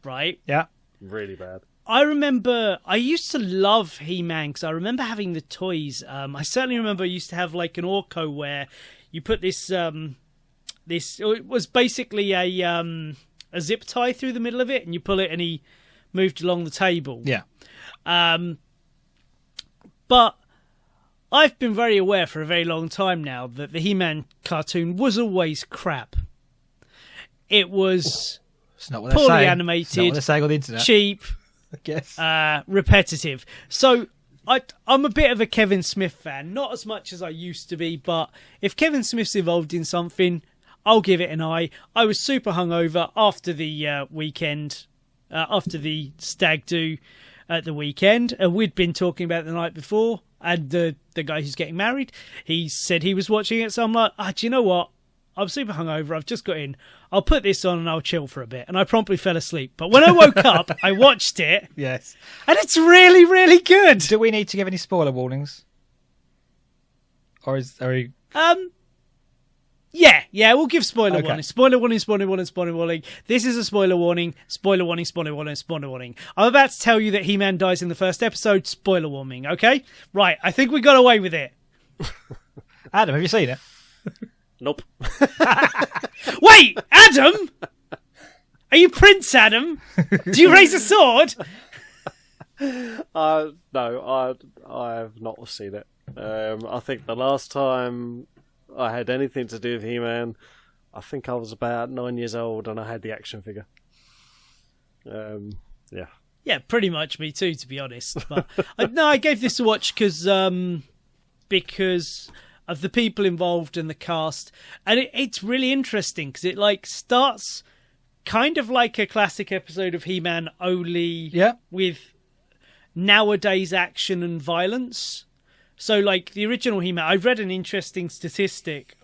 right?
Yeah.
Really bad.
I remember I used to love He-Man because I remember having the toys. I certainly remember I used to have like an Orco where you put this it was basically a zip tie through the middle of it, and you pull it and he moved along the table.
Yeah.
But I've been very aware for a very long time now that the He-Man cartoon was always crap. It was poorly animated,
it's not what they're saying on the internet.
Cheap,
I guess.
repetitive. So I'm a bit of a Kevin Smith fan, not as much as I used to be, but if Kevin Smith's involved in something, I'll give it an eye. I was super hungover after the weekend, after the stag do at the weekend. We'd been talking about it the night before, and the guy who's getting married, he said he was watching it, so I'm like, do you know what? I'm super hungover. I've just got in. I'll put this on and I'll chill for a bit. And I promptly fell asleep. But when I woke up, I watched it.
Yes.
And it's really, really good.
Do we need to give any spoiler warnings? Or are we...
Yeah, we'll give spoiler warning. Spoiler warning. This is a spoiler warning. Spoiler warning, spoiler warning, spoiler warning. I'm about to tell you that He-Man dies in the first episode. Spoiler warning, okay? Right, I think we got away with it.
Adam, have you seen it?
Nope.
Wait, Adam? Are you Prince Adam? Do you raise a sword?
No, I have not seen it. I think the last time I had anything to do with He-Man, I think I was about 9 years old and I had the action figure. Yeah.
Yeah, pretty much me too, to be honest. But I gave this a watch because of the people involved in the cast, and it's really interesting because it starts kind of like a classic episode of He-Man, only with nowadays action and violence. So like the original He-Man, I read an interesting statistic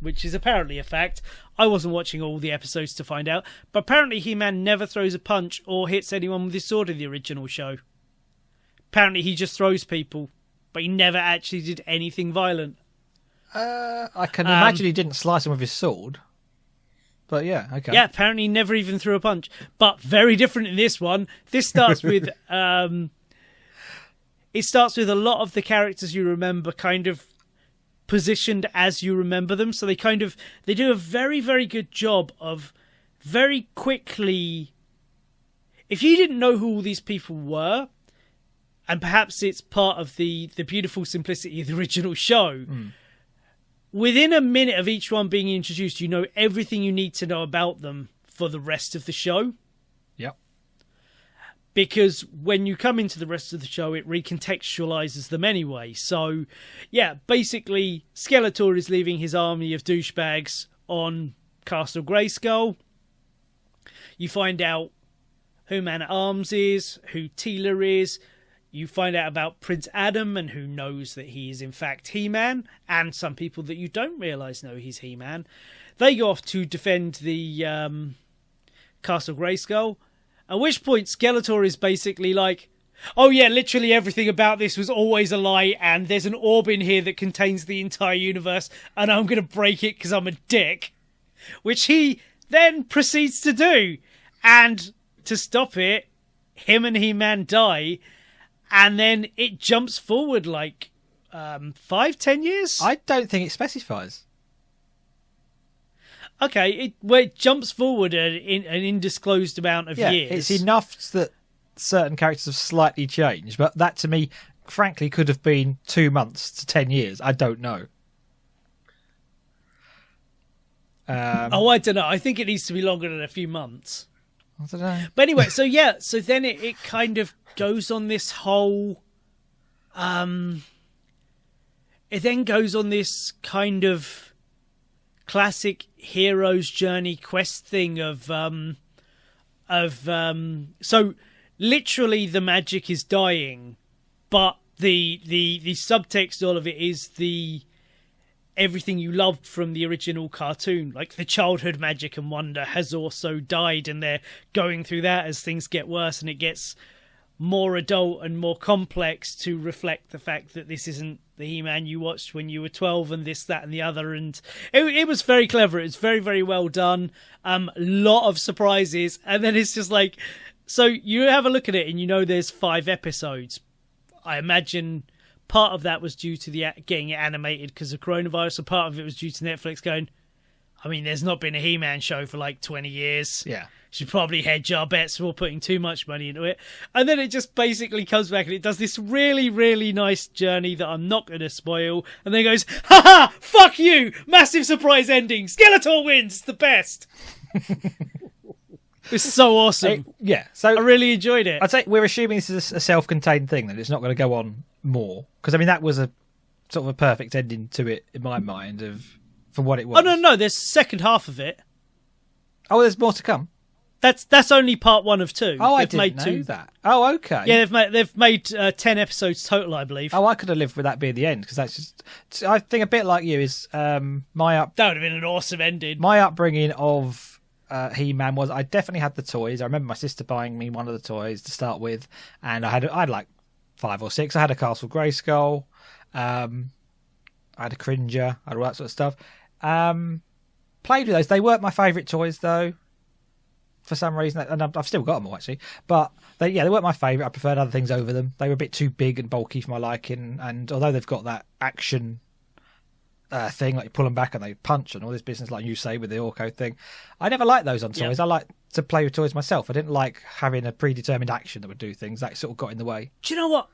which is apparently a fact. I wasn't watching all the episodes to find out, but apparently He-Man never throws a punch or hits anyone with his sword in the original show. Apparently he just throws people, but he never actually did anything violent.
I can imagine he didn't slice him with his sword. But yeah, okay.
Yeah, apparently he never even threw a punch. But very different in this one. This starts with... it starts with a lot of the characters you remember kind of positioned as you remember them. So they do a very, very good job of very quickly, if you didn't know who all these people were, and perhaps it's part of the beautiful simplicity of the original show, within a minute of each one being introduced, you know everything you need to know about them for the rest of the show.
Yep.
Because when you come into the rest of the show, it recontextualizes them anyway. So, yeah, basically, Skeletor is leaving his army of douchebags on Castle Grayskull. You find out who Man-at-Arms is, who Teela is. You find out about Prince Adam and who knows that he is in fact He-Man, and some people that you don't realise know he's He-Man. They go off to defend the Castle Grayskull, at which point Skeletor is basically like, oh yeah, literally everything about this was always a lie, and there's an orb in here that contains the entire universe, and I'm going to break it because I'm a dick. Which he then proceeds to do. And to stop it, him and He-Man die. And then it jumps forward like 5-10 years?
I don't think it specifies.
Okay, it jumps forward an undisclosed amount of years.
It's enough that certain characters have slightly changed, but that to me, frankly, could have been 2 months to 10 years. I don't know.
I don't know. I think it needs to be longer than a few months.
I don't know.
But anyway, so then it kind of goes on this whole... it then goes on this kind of classic hero's journey quest thing so literally the magic is dying, but the subtext all of it is everything you loved from the original cartoon, like the childhood magic and wonder has also died, and they're going through that as things get worse and it gets more adult and more complex to reflect the fact that this isn't the He-Man you watched when you were 12 and this, that and the other. And it was very clever. It was very, very well done. Lot of surprises. And then it's just like, so you have a look at it and you know there's 5 episodes. I imagine part of that was due to the getting it animated because of coronavirus, and part of it was due to Netflix going, I mean, there's not been a He-Man show for like 20 years.
Yeah.
Should probably hedge our bets before putting too much money into it. And then it just basically comes back and it does this really, really nice journey that I'm not going to spoil. And then goes, ha! Fuck you! Massive surprise ending! Skeletor wins! The best! It's so awesome.
So
I really enjoyed it.
I'd say we're assuming this is a self-contained thing, that it's not going to go on more. Because, I mean, that was a sort of a perfect ending to it, in my mind, for what it was.
Oh, no, there's the second half of it.
Oh, there's more to come?
That's only part 1 of 2.
Oh, I didn't know that. Oh, okay.
Yeah, they've made 10 episodes total, I believe.
Oh, I could have lived with that being the end, because that's just... I think a bit like you is that would have been an awesome ending. My upbringing of He-Man was I definitely had the toys. I remember my sister buying me one of the toys to start with, and I had like 5 or 6. I had a Castle Grayskull. I had a Cringer. I had all that sort of stuff. Played with those. They weren't my favourite toys, though. For some reason, and I've still got them all actually, but they weren't my favourite. I preferred other things over them. They were a bit too big and bulky for my liking, and although they've got that action thing, like you pull them back and they punch and all this business, like you say with the Orko thing, I never liked those on toys. I like to play with toys myself. I didn't like having a predetermined action that would do things. That sort of got in the way.
Do you know what?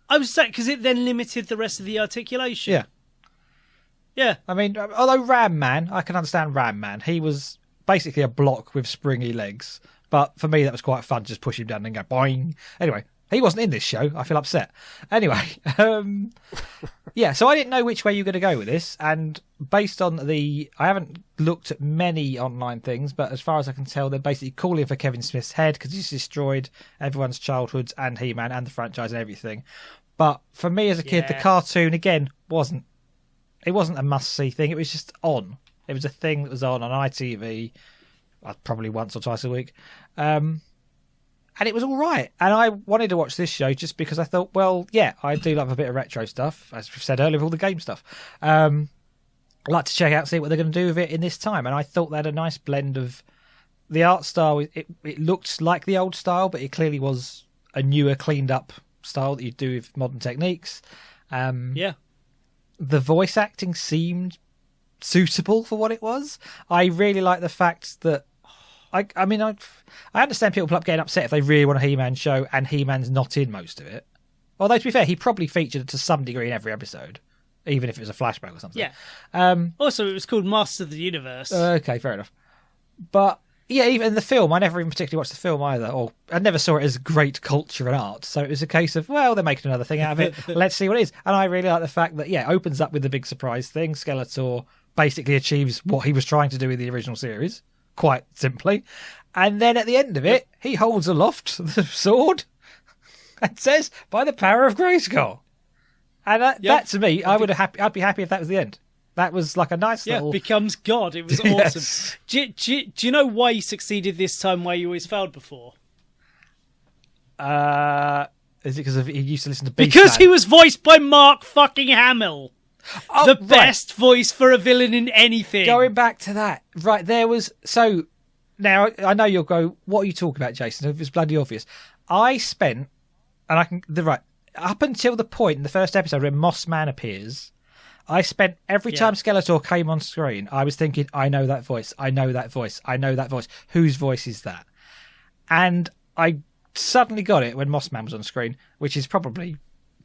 I was saying, because it then limited the rest of the articulation. Yeah. I
mean, although Ram Man, I can understand Ram Man. He was basically a block with springy legs, but for me that was quite fun to just push him down and go boing. Anyway, he wasn't in this show. I feel upset. Anyway, so I didn't know which way you were going to go with this, and based on I haven't looked at many online things, but as far as I can tell, they're basically calling for Kevin Smith's head because he's destroyed everyone's childhoods and He-Man and the franchise and everything. But for me as a kid, the cartoon again wasn't a must-see thing. It was just on. It was a thing that was on ITV, probably once or twice a week. And it was all right. And I wanted to watch this show just because I thought, well, yeah, I do love a bit of retro stuff, as we've said earlier, with all the game stuff. I'd like to check out, see what they're going to do with it in this time. And I thought they had a nice blend of the art style. It looked like the old style, but it clearly was a newer, cleaned up style that you do with modern techniques. the voice acting seemed suitable for what it was. I really like the fact that I understand people getting upset if they really want a He-Man show and He-Man's not in most of it. Although, to be fair, he probably featured to some degree in every episode, even if it was a flashback or something.
Yeah. Also, it was called Master of the Universe.
Okay, fair enough. But, yeah, even the film, I never even particularly watched the film either, or I never saw it as great culture and art. So it was a case of, well, they're making another thing out of it. Let's see what it is. And I really like the fact that, yeah, it opens up with the big surprise thing. Skeletor basically achieves what he was trying to do in the original series, quite simply. And then at the end of it, he holds aloft the sword and says, "By the power of Grayskull." And that to me, I'd be happy if that was the end. That was like a nice little...
becomes God. It was awesome. Do you know why he succeeded this time where he always failed before?
Is it because he used to listen to Beast
Because
Man?
he was voiced by Mark fucking Hamill.
Oh,
the best voice for a villain in anything.
Going back to that, right, there was... So, now, I know you'll go, what are you talking about, Jason? It's bloody obvious. I spent... up until the point in the first episode when Moss Man appears, I spent every time Skeletor came on screen, I was thinking, I know that voice, I know that voice, I know that voice. Whose voice is that? And I suddenly got it when Moss Man was on screen, which is probably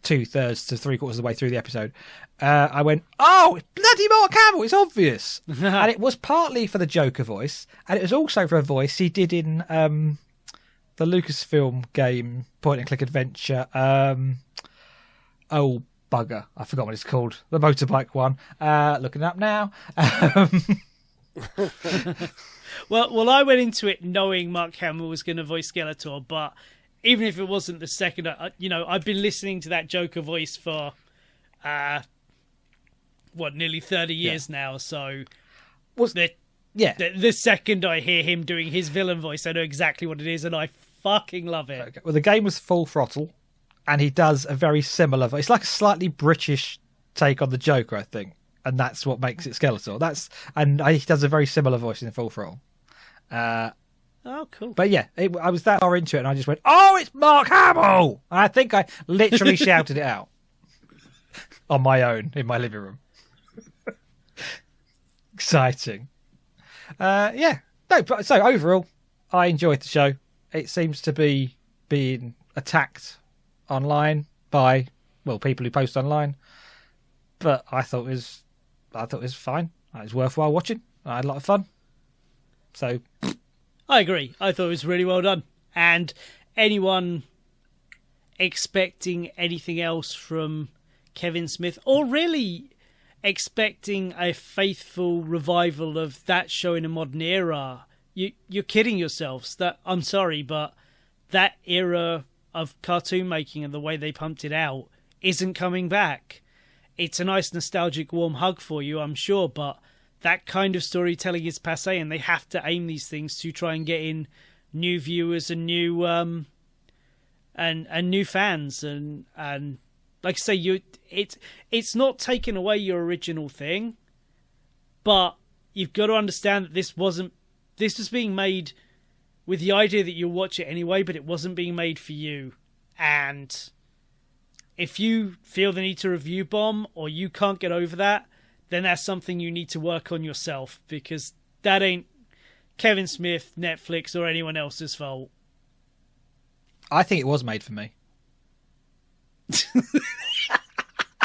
2/3 to 3/4 of the way through the episode. I went, oh, it's bloody Mark Hamill, it's obvious. And it was partly for the Joker voice, and it was also for a voice he did in... the Lucasfilm game, point-and-click adventure. Oh, bugger. I forgot what it's called. The motorbike one. Looking it up now.
Well, I went into it knowing Mark Hamill was going to voice Skeletor, but even if it wasn't the second, I've been listening to that Joker voice for, nearly 30 years now, so... The second I hear him doing his villain voice, I know exactly what it is, and I fucking love it.
Okay. Well, the game was Full Throttle, and he does a very similar voice. It's like a slightly British take on the Joker, I think, and that's what makes it Skeletor. He does a very similar voice in Full Throttle.
Oh, cool.
But yeah, I was that far into it, and I just went, "Oh, it's Mark Hamill!" And I think I literally shouted it out on my own in my living room. Exciting. So overall, I enjoyed the show. It seems to be being attacked online by people who post online, but I thought it was fine. It was worthwhile watching. I had a lot of fun. So
I agree. I thought it was really well done. And anyone expecting anything else from Kevin Smith, or really expecting a faithful revival of that show in a modern era, you're kidding yourselves. That I'm sorry, but that era of cartoon making and the way they pumped it out isn't coming back. It's a nice nostalgic warm hug for you, I'm sure, but that kind of storytelling is passé, and they have to aim these things to try and get in new viewers and new and new fans, and like I say, it's not taking away your original thing, but you've got to understand that this was being made with the idea that you'll watch it anyway, but it wasn't being made for you. And if you feel the need to review bomb, or you can't get over that, then that's something you need to work on yourself, because that ain't Kevin Smith, Netflix, or anyone else's fault.
I think it was made for me.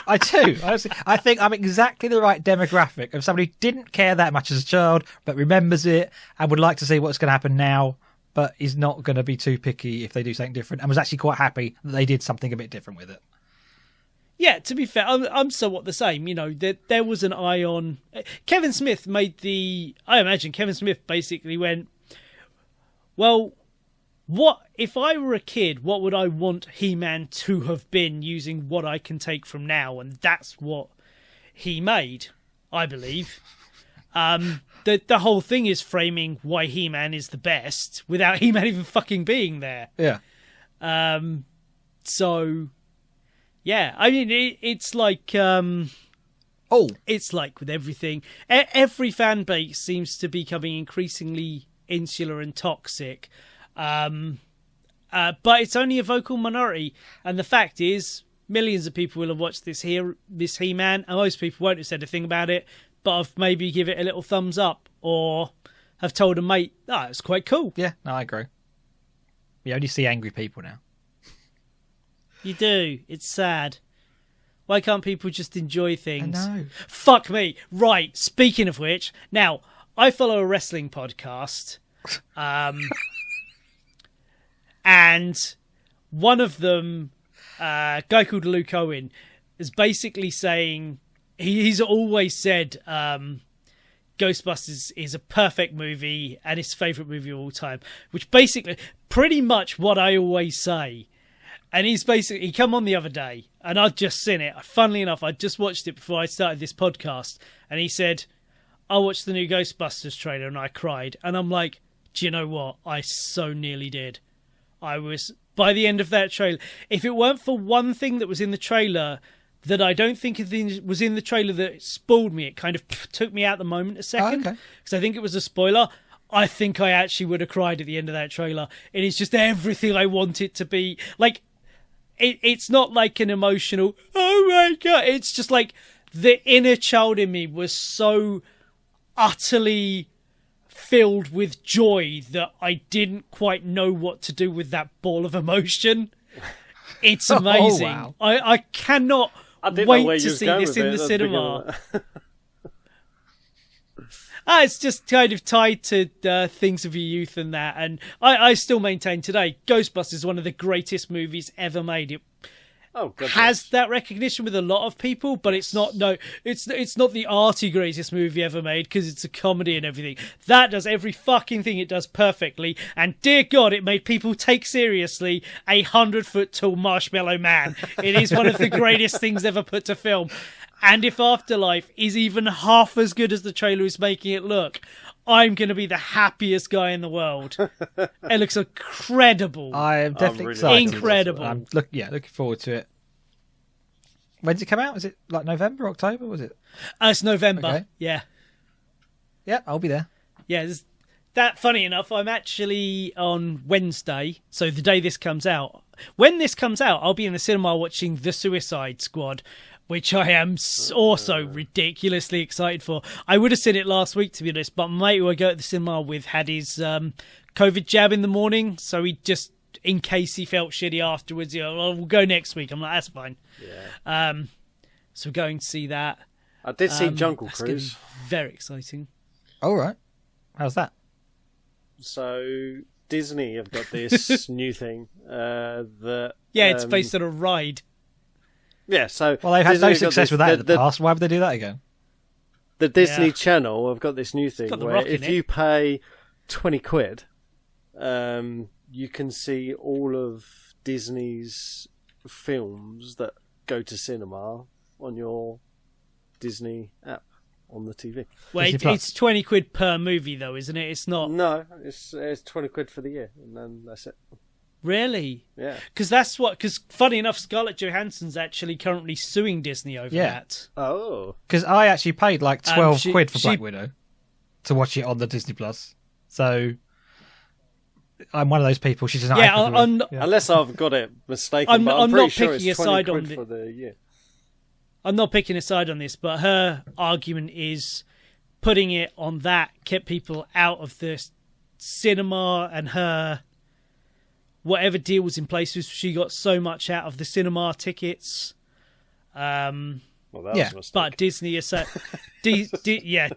I do. I think I'm exactly the right demographic of somebody who didn't care that much as a child, but remembers it and would like to see what's going to happen now, but is not going to be too picky if they do something different, and was actually quite happy that they did something a bit different with it.
Yeah, to be fair, I'm somewhat the same. There was an eye on... Kevin Smith made the... I imagine Kevin Smith basically went, well, what if I were a kid, what would I want He-Man to have been using what I can take from now? And that's what he made, I believe. The whole thing is framing why He-Man is the best without He-Man even fucking being there.
Yeah.
So... yeah, I mean, it's like... it's like with everything. Every fan base seems to be becoming increasingly insular and toxic. But it's only a vocal minority. And the fact is, millions of people will have watched this He-Man, and most people won't have said a thing about it, but I've maybe give it a little thumbs up, or have told a mate, it's quite cool.
Yeah, no, I agree. You only see angry people now.
You do. It's sad. Why can't people just enjoy things?
I know.
Fuck me. Right, speaking of which, now, I follow a wrestling podcast, and one of them, a guy called Luke Owen, is basically saying, he's always said Ghostbusters is a perfect movie and his favourite movie of all time, which basically, pretty much what I always say. And he come on the other day, and I'd just seen it. Funnily enough, I'd just watched it before I started this podcast, and he said, I watched the new Ghostbusters trailer and I cried. And I'm like, do you know what? I so nearly did. I was, by the end of that trailer, if it weren't for one thing that was in the trailer that I don't think was in the trailer that spoiled me, it kind of took me out the moment a second, because I think it was a spoiler. I think I actually would have cried at the end of that trailer. It is just everything I want it to be. Like, it's not like an emotional, oh my God. It's just like the inner child in me was so utterly filled with joy that I didn't quite know what to do with that ball of emotion. It's amazing.
Oh, wow.
I cannot wait to see this in the cinema. It's just kind of tied to things of your youth and that. And I still maintain today, Ghostbusters is one of the greatest movies ever made. It has that recognition with a lot of people, but it's not it's not the arty greatest movie ever made, because it's a comedy and everything. That does every fucking thing it does perfectly. And dear God, it made people take seriously a 100-foot tall marshmallow man. It is one of the greatest things ever put to film. And if Afterlife is even half as good as the trailer is making it look, I'm going to be the happiest guy in the world. It looks incredible.
I am definitely excited.
Incredible.
I'm looking forward to it. When's it come out? Is it like November, October? Was it?
It's November.
Okay.
Yeah.
Yeah, I'll be there.
Yeah, that funny enough, I'm actually on Wednesday, so the day this comes out. When this comes out, I'll be in the cinema watching The Suicide Squad, which I am also ridiculously excited for. I would have seen it last week, to be honest, but my mate who I go to the cinema with had his COVID jab in the morning, so he just, in case he felt shitty afterwards, we'll go next week. I'm like, that's fine. Yeah. So we're going to see that.
I did see Jungle Cruise.
Very exciting.
All right. How's that?
So Disney have got this new thing that...
Yeah, it's based on a ride.
Yeah, so...
Well, they've had no success with that in the past. Why would they do that again?
The Disney Channel have got this new thing where if you pay 20 quid, you can see all of Disney's films that go to cinema on your Disney app on the TV.
Wait, it's 20 quid per movie, though, isn't it? It's not...
No, it's 20 quid for the year, and then that's it.
Really?
Yeah.
Because funny enough, Scarlett Johansson's actually currently suing Disney over that.
Oh.
Because I actually paid like 12 quid for Black Widow to watch it on the Disney Plus. So I'm one of those people. She's not.
Unless I've got it mistaken. I'm
not
sure
picking a side on
for the year.
I'm not picking a side on this, but her argument is putting it on that kept people out of the cinema, and her whatever deal was in place, she got so much out of the cinema tickets.
Well, that was a mistake.
But Disney is yeah.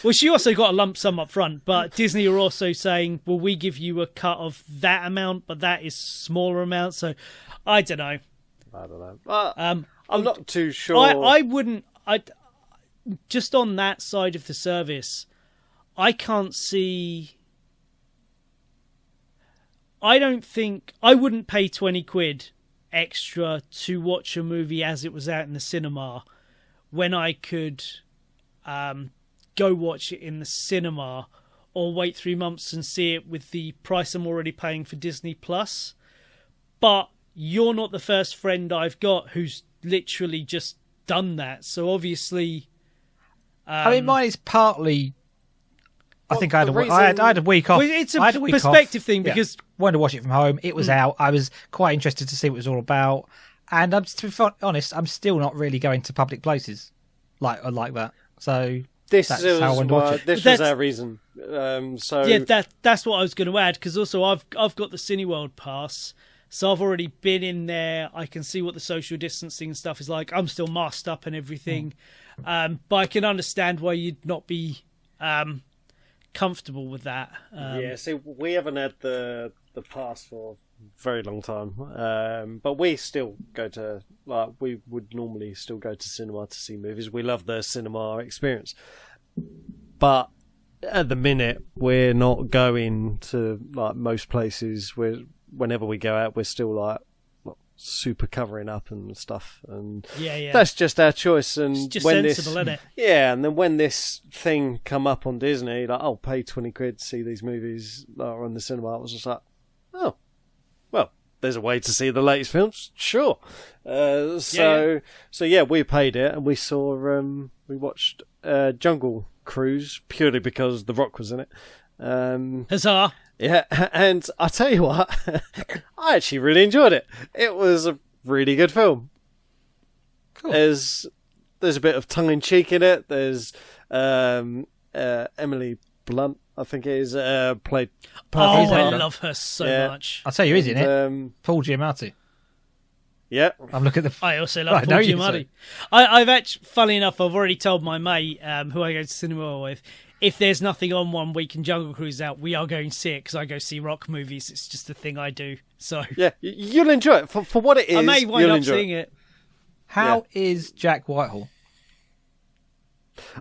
Well, she also got a lump sum up front, but Disney are also saying, well, we give you a cut of that amount, but that is smaller amount. So I don't know.
I'm not too sure.
I wouldn't. Just on that side of the service, I can't see. I don't think I wouldn't pay 20 quid extra to watch a movie as it was out in the cinema when I could go watch it in the cinema or wait 3 months and see it with the price I'm already paying for Disney Plus. But you're not the first friend I've got who's literally just done that. So obviously...
I mean, mine is partly... I think I had a week off.
Well, it's a perspective thing because...
wanted to watch it from home. It was out. I was quite interested to see what it was all about. And to be honest, I'm still not really going to public places like that. So
This
that's
is
how I want to watch
why,
it.
this was our reason. So
Yeah, that's what I was going to add, because also I've got the Cineworld pass, so I've already been in there. I can see what the social distancing stuff is like. I'm still masked up and everything, but I can understand why you'd not be comfortable with that.
see, we haven't had the pass for a very long time, but we still go to, like, we would normally still go to cinema to see movies. We love the cinema experience, but at the minute we're not going to, like, most places. Whenever we go out, we're still like super covering up and stuff, and that's just our choice. And
it's just
when
sensible, isn't it?
Yeah, and then when this thing come up on Disney, like, I'll pay 20 quid to see these movies that are on the cinema, I was just like, oh, well, there's a way to see the latest films, sure. So we paid it, and we saw, we watched Jungle Cruise purely because The Rock was in it.
Huzzah!
Yeah, and I tell you what, I actually really enjoyed it. It was a really good film.
Cool.
There's a bit of tongue in cheek in it. There's Emily Blunt, I think it is, played.
Oh, I love her so much.
I'll tell you, who's in it? Paul Giamatti.
Yeah,
I'm looking at the.
I also love Paul Giamatti. I've actually, funnily enough, I've already told my mate, who I go to cinema with, if there's nothing on one week and Jungle Cruise is out, we are going to see it, because I go see rock movies. It's just a thing I do. So
yeah, you'll enjoy it for what it is.
I may wind up seeing it.
How is Jack Whitehall?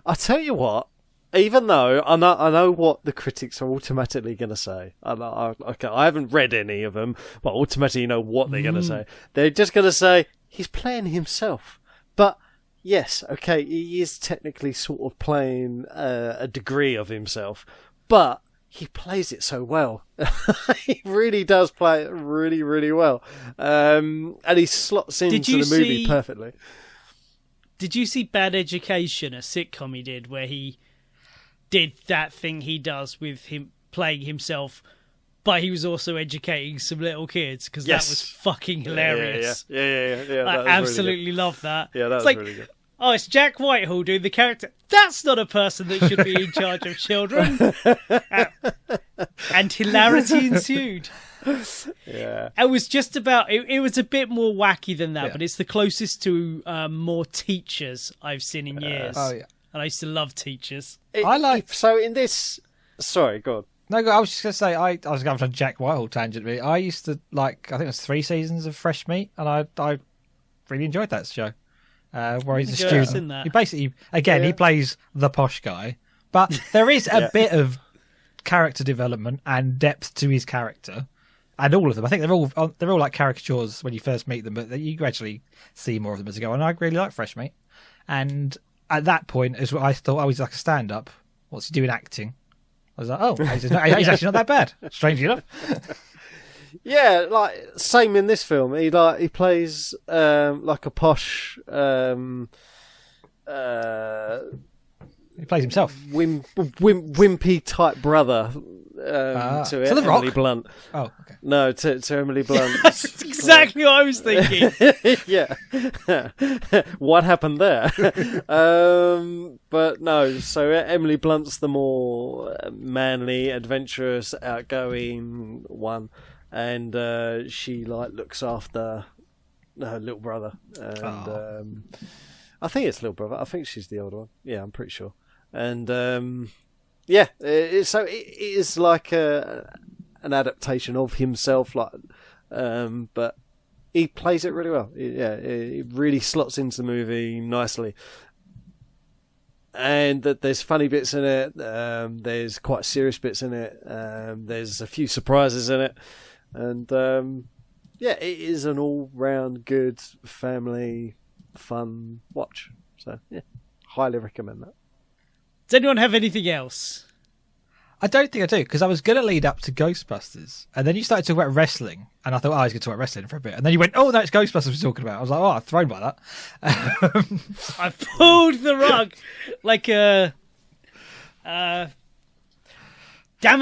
I tell you what, even though I know what the critics are automatically going to say. I haven't read any of them, but automatically you know what they're going to say. They're just going to say he's playing himself, but. Yes, okay, he is technically sort of playing a degree of himself, but he plays it so well. He really does play it really, really well. And he slots into the movie perfectly.
Did you see Bad Education, a sitcom he did, where he did that thing he does with him playing himself, but he was also educating some little kids, because that was fucking hilarious.
Yeah.
I absolutely love that.
Yeah, that was
like,
really good.
Oh, it's Jack Whitehall doing the character. That's not a person that should be in charge of children. And hilarity ensued.
Yeah.
It was just about... It was a bit more wacky than that, but it's the closest to more teachers I've seen in years.
Oh, yeah.
And I used to love teachers.
So in this... Sorry, go on.
No, I was just going to say, I was going for a Jack Whitehall tangent, really. I used to, I think it was 3 seasons of Fresh Meat, and I really enjoyed that show. Where he's a student. He basically, again, he plays the posh guy, but there is a bit of character development and depth to his character, and all of them. I think they're all like caricatures when you first meet them, but you gradually see more of them as you go. And I really like Fresh Meat, and at that point is what I thought. He's like a stand-up. What's he doing acting? I was like, oh, he's actually not that bad. Strangely enough.
Yeah, like same in this film. He plays like a posh
he plays himself.
Wimpy type brother to
The
Emily
Rock?
Blunt.
Oh, okay.
No, to Emily Blunt.
That's exactly what I was thinking.
Yeah. What happened there? But no, so Emily Blunt's the more manly, adventurous, outgoing one. And she looks after her little brother, and I think it's little brother. I think she's the older one. Yeah, I'm pretty sure. And so it is like an adaptation of himself, but he plays it really well. It really slots into the movie nicely. And there's funny bits in it. There's quite serious bits in it. There's a few surprises in it. And it is an all-round good family fun watch. So yeah, highly recommend that.
Does anyone have anything else?
I don't think I do, because I was going to lead up to Ghostbusters, and then you started talking about wrestling, and I thought, I was going to talk about wrestling for a bit, and then you went, oh, no, it's Ghostbusters we're talking about. I was like, oh, I'm thrown by that.
I pulled the rug like a... damn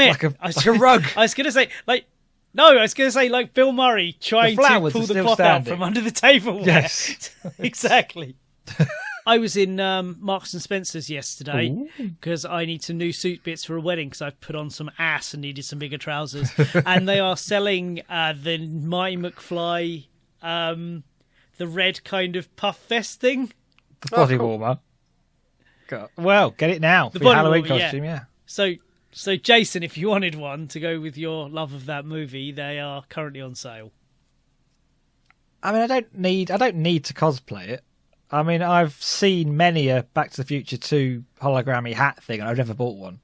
it!
like a rug.
I was going to say, No, I was going to say like Bill Murray trying to
flowers
pull
are
the
still
cloth out
standing.
from under the table.
Yes.
Exactly. I was in Marks and Spencer's yesterday because I need some new suit bits for a wedding because I've put on some ass and needed some bigger trousers. And they are selling the Marty McFly, the red kind of puff vest thing.
The body warmer. Well, get it now.
The
For your
body
Halloween
warmer,
costume, yeah.
So Jason, if you wanted one to go with your love of that movie, they are currently on sale.
I mean, I don't need to cosplay it. I mean, I've seen many a Back to the Future 2 hologrammy hat thing, and I've never bought one.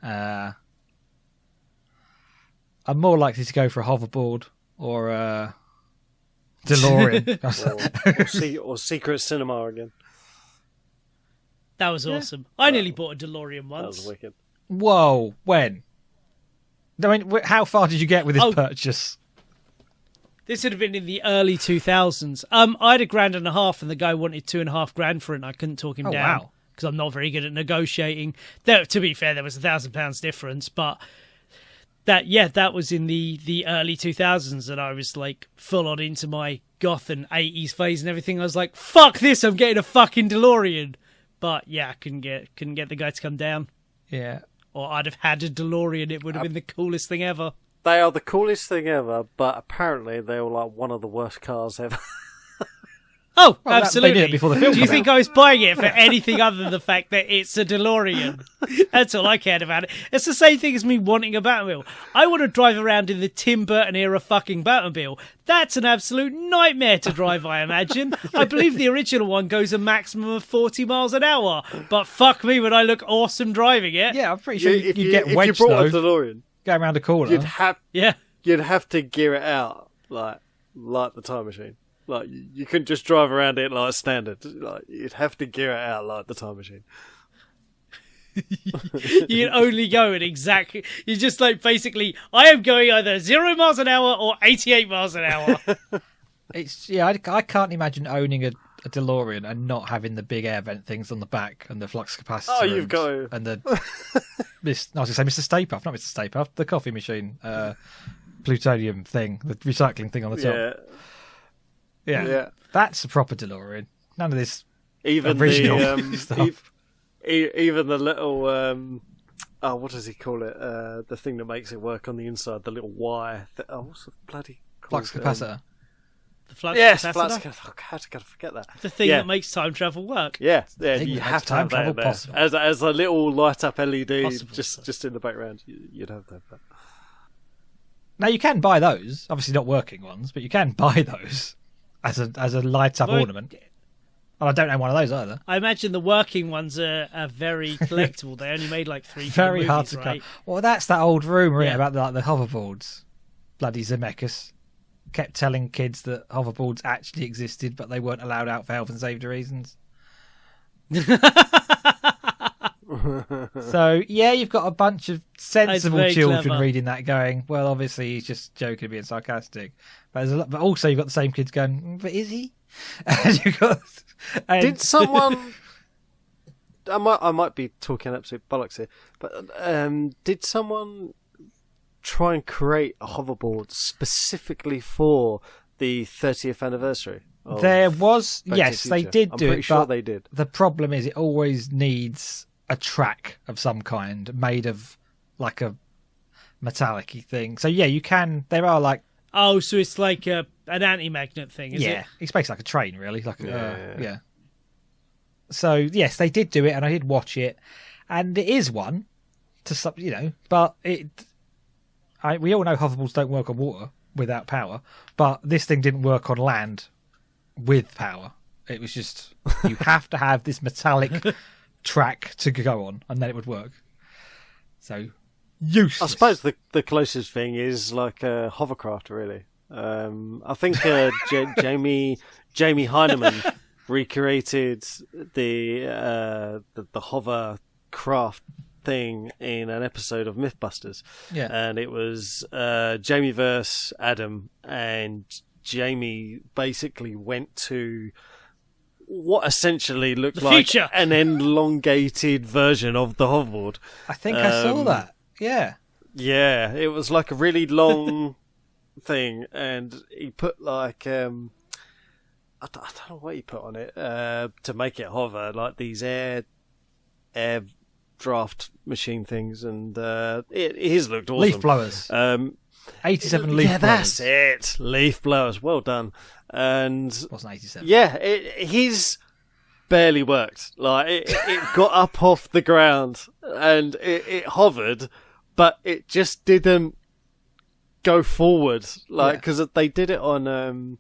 I'm more likely to go for a hoverboard or a DeLorean.
or Secret Cinema again.
That was awesome. I nearly bought a DeLorean once.
That was wicked.
Whoa, when? I mean, how far did you get with this purchase?
This would have been in the early 2000s. I had $1,500 and the guy wanted $2,500 for it and I couldn't talk him down because I'm not very good at negotiating. To be fair, there was £1,000 difference, but that was in the early 2000s and I was like full on into my goth and 80s phase and everything. I was like, fuck this, I'm getting a fucking DeLorean. But yeah, I couldn't get the guy to come down.
Yeah.
Or I'd have had a DeLorean. It would have been the coolest thing ever.
They are the coolest thing ever, but apparently they were like one of the worst cars ever.
Oh, absolutely.
They did it before the film
Do you
came
think I was buying it for anything other than the fact that it's a DeLorean? That's all I cared about it. It's the same thing as me wanting a Batmobile. I want to drive around in the Tim Burton era fucking Batmobile. That's an absolute nightmare to drive, I imagine. I believe the original one goes a maximum of 40 miles an hour, but fuck me when I look awesome driving it.
Yeah, I'm pretty sure you'd get
if
wedged
you brought
though,
a DeLorean,
going around a corner.
you'd have to gear it out like the Time Machine. Like you couldn't just drive around it like standard. Like you'd have to gear it out like the Time Machine.
You can only go at exactly. You're just like basically, I am going either 0 miles an hour or 88 miles an hour.
I can't imagine owning a DeLorean and not having the big air vent things on the back and the flux capacitor.
Oh, you've got to.
And the I was going to say Mr. Stay Puft, not Mr. Stay Puft, the coffee machine, plutonium thing, the recycling thing on the top. Yeah. That's a proper DeLorean. None of this original stuff.
Even the little what does he call it? The thing that makes it work on the inside, the little wire. What's the bloody called?
Flux capacitor.
The flux capacitor?
Flux capacitor. How did I forget that?
The thing that makes time travel work.
Yeah. You have to have that in there. As a little light up LED just in the background. You'd have to have that.
Now you can buy those, obviously not working ones, but you can buy those as a light up ornament. And I don't know one of those either.
I imagine the working ones are very collectible. They only made like 3
very
movies,
hard to
right?
cut. Well, that's that old rumour about the hoverboards. Bloody Zemeckis kept telling kids that hoverboards actually existed, but they weren't allowed out for health and safety reasons. So, yeah, you've got a bunch of sensible children
clever.
reading that going, well, obviously he's just joking, being sarcastic. But also you've got the same kids going, but is he?
Did someone... I might be talking absolute bollocks here, but did someone try and create a hoverboard specifically for the 30th anniversary?
There was, yes, they did do it.
I'm pretty sure they did.
The problem is it always needs a track of some kind made of like a metallic-y thing. So yeah, you can. There are like.
Oh, so it's like an anti-magnet thing, is it?
Yeah, it's basically like a train, really. Like yeah. So yes, they did do it, and I did watch it, and it is one to some, but we all know hoverboards don't work on water without power, but this thing didn't work on land with power. It was just you have to have this metallic track to go on, and then it would work. So useless.
I suppose the closest thing is like a hovercraft, really. I think Jamie Heineman recreated the hovercraft thing in an episode of Mythbusters.
Yeah,
and it was Jamie versus Adam, and Jamie basically went to what essentially looked like an elongated version of the hoverboard.
I think I saw that. Yeah.
Yeah, it was like a really long thing, and he put like I don't know what he put on it to make it hover, like these air draft machine things, and his looked awesome.
Leaf blowers. 87 leaf blowers.
Yeah, that's it. Leaf blowers. Well done. And
It wasn't 87.
yeah, his barely worked. Like it got up off the ground and it hovered, but it just didn't go forward. Like because they did it on.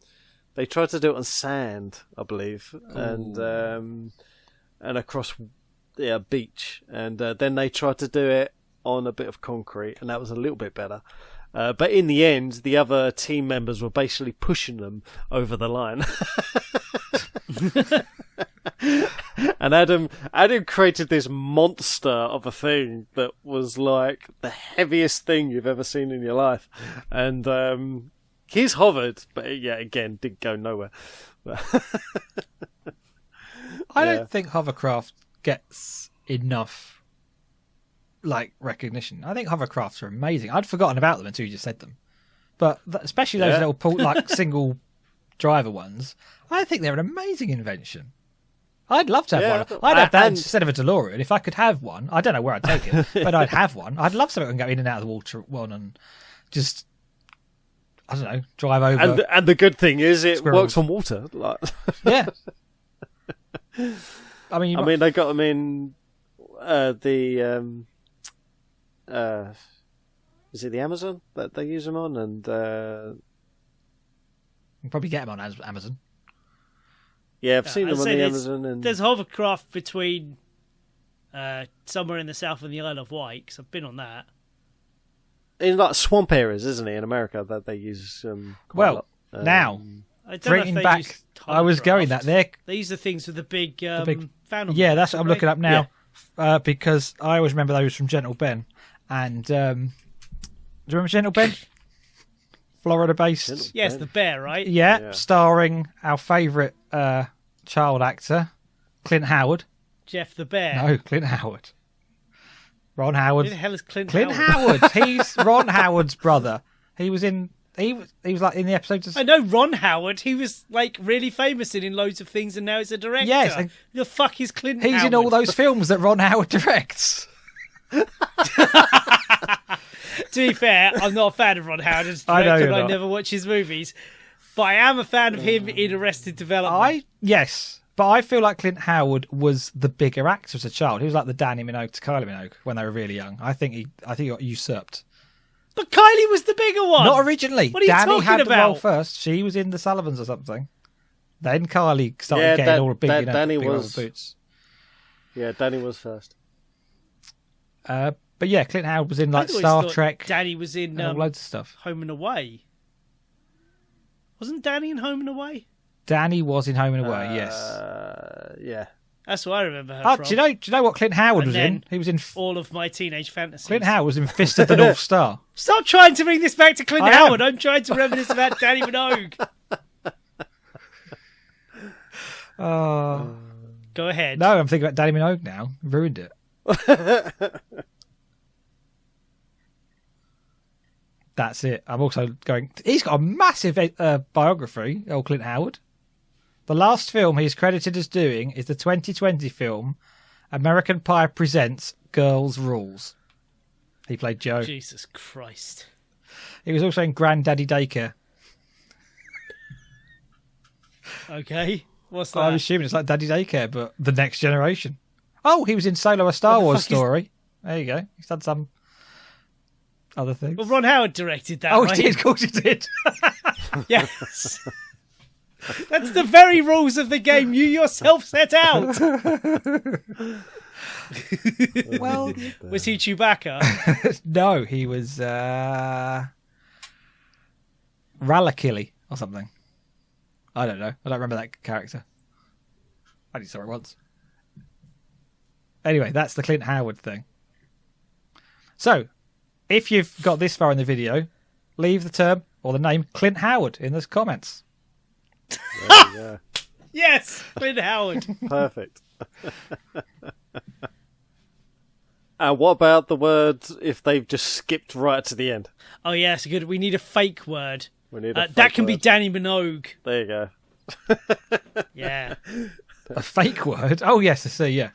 They tried to do it on sand, I believe, and across a beach, and then they tried to do it on a bit of concrete, and that was a little bit better. But in the end, the other team members were basically pushing them over the line. And Adam created this monster of a thing that was like the heaviest thing you've ever seen in your life. And he's hovered, but yeah, again, didn't go nowhere.
I don't think hovercraft gets enough recognition. I think hovercrafts are amazing. I'd forgotten about them until you just said them, but especially those little single driver ones. I think they're an amazing invention. I'd love to have one. I'd have that instead of a DeLorean. If I could have one, I don't know where I'd take it, but I'd have one. I'd love something I can go in and out of the water one and just, I don't know, drive over.
And the good thing is it works on water. Like.
Yeah. I mean,
they got them in the. Is it the Amazon that they use them on? And
you can probably get them on Amazon.
Yeah, I've seen them on the Amazon. And
there's hovercraft between somewhere in the south and the Isle of Wight, because I've been on that.
In like swamp areas, isn't it, in America, that they use quite a lot.
Now,
I don't
bringing
know if
back, I was going that there.
They use the things with the big fan on
Yeah,
them,
that's what I'm looking up now, because I always remember those from Gentle Ben. And do you remember Gentle Ben? Florida-based.
Yes, the bear, right?
Yeah, starring our favourite child actor, Clint Howard.
Jeff the Bear.
No, Clint Howard. Ron Howard.
Who the hell is Clint
Howard? He's Ron Howard's brother. He was in. He was like in the episodes of...
I know Ron Howard. He was like really famous in loads of things, and now he's a director.
Yes.
Who the fuck is Clint Howard?
He's in all those films that Ron Howard directs.
To be fair, I'm not a fan of Ron Howard as a
I know
director,
you're
and I
not.
never watch his movies. But I am a fan of him in Arrested Development.
Yes, but I feel like Clint Howard was the bigger actor as a child. He was like the Danny Minogue to Kylie Minogue when they were really young. I think he got usurped.
But Kylie was the bigger one.
Not originally.
What are you
Danny
talking
had
about?
the role first. She was in the Sullivans or something. Then Kylie started getting all the big,
Danny
big
was
boots.
Yeah, Danny was first.
But yeah, Clint Howard was in like
I always
Star
thought
Trek.
Danny was in
loads of stuff.
Home and Away. Wasn't Danny in Home and Away?
Danny was in Home and Away. Yes.
Yeah.
That's what I remember her from.
Do you know what Clint Howard
And
was
then
in? He was in.
all of my teenage fantasies.
Clint Howard was in Fist of the North Star.
Stop trying to bring this back to Clint
I am.
Howard. I'm trying to reminisce about Danny Minogue. Go ahead.
No, I'm thinking about Danny Minogue now. Ruined it. That's it. I'm also going... He's got a massive biography, old Clint Howard. The last film he's credited as doing is the 2020 film American Pie Presents Girls' Rules. He played Joe.
Jesus Christ.
He was also in Granddaddy Daycare.
Okay. What's that?
I'm assuming it's like Daddy Daycare, but the next generation. Oh, he was in Solo, a Star Wars story. There you go. He's done some other things.
Well, Ron Howard directed that,
Oh,
right?
he did. Of course he did.
Yes. That's the very rules of the game you yourself set out.
Well,
Was he Chewbacca?
no, he was Ralakili or something. I don't know. I don't remember that character. I only saw it once. Anyway, that's the Clint Howard thing. So, if you've got this far in the video, leave the term or the name Clint Howard in the comments.
Yeah.
Yes, Clint Howard.
Perfect. And what about the word if they've just skipped right to the end?
Oh, yeah, it's good. We need a fake word.
We need a
that
fake
can be
word.
Danny Minogue.
There you go.
Yeah.
A fake word? Oh, yes, I see, yeah.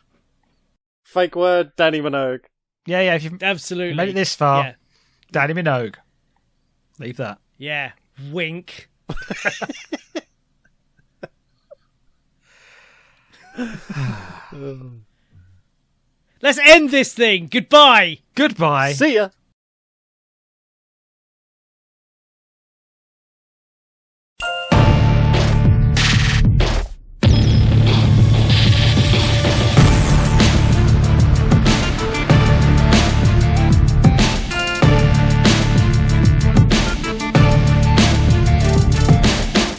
Fake word, Danny Minogue.
Yeah, if you've
Absolutely.
made it this far,
Yeah.
Danny Minogue. Leave that.
Yeah. Wink. Let's end this thing. Goodbye.
Goodbye.
See ya.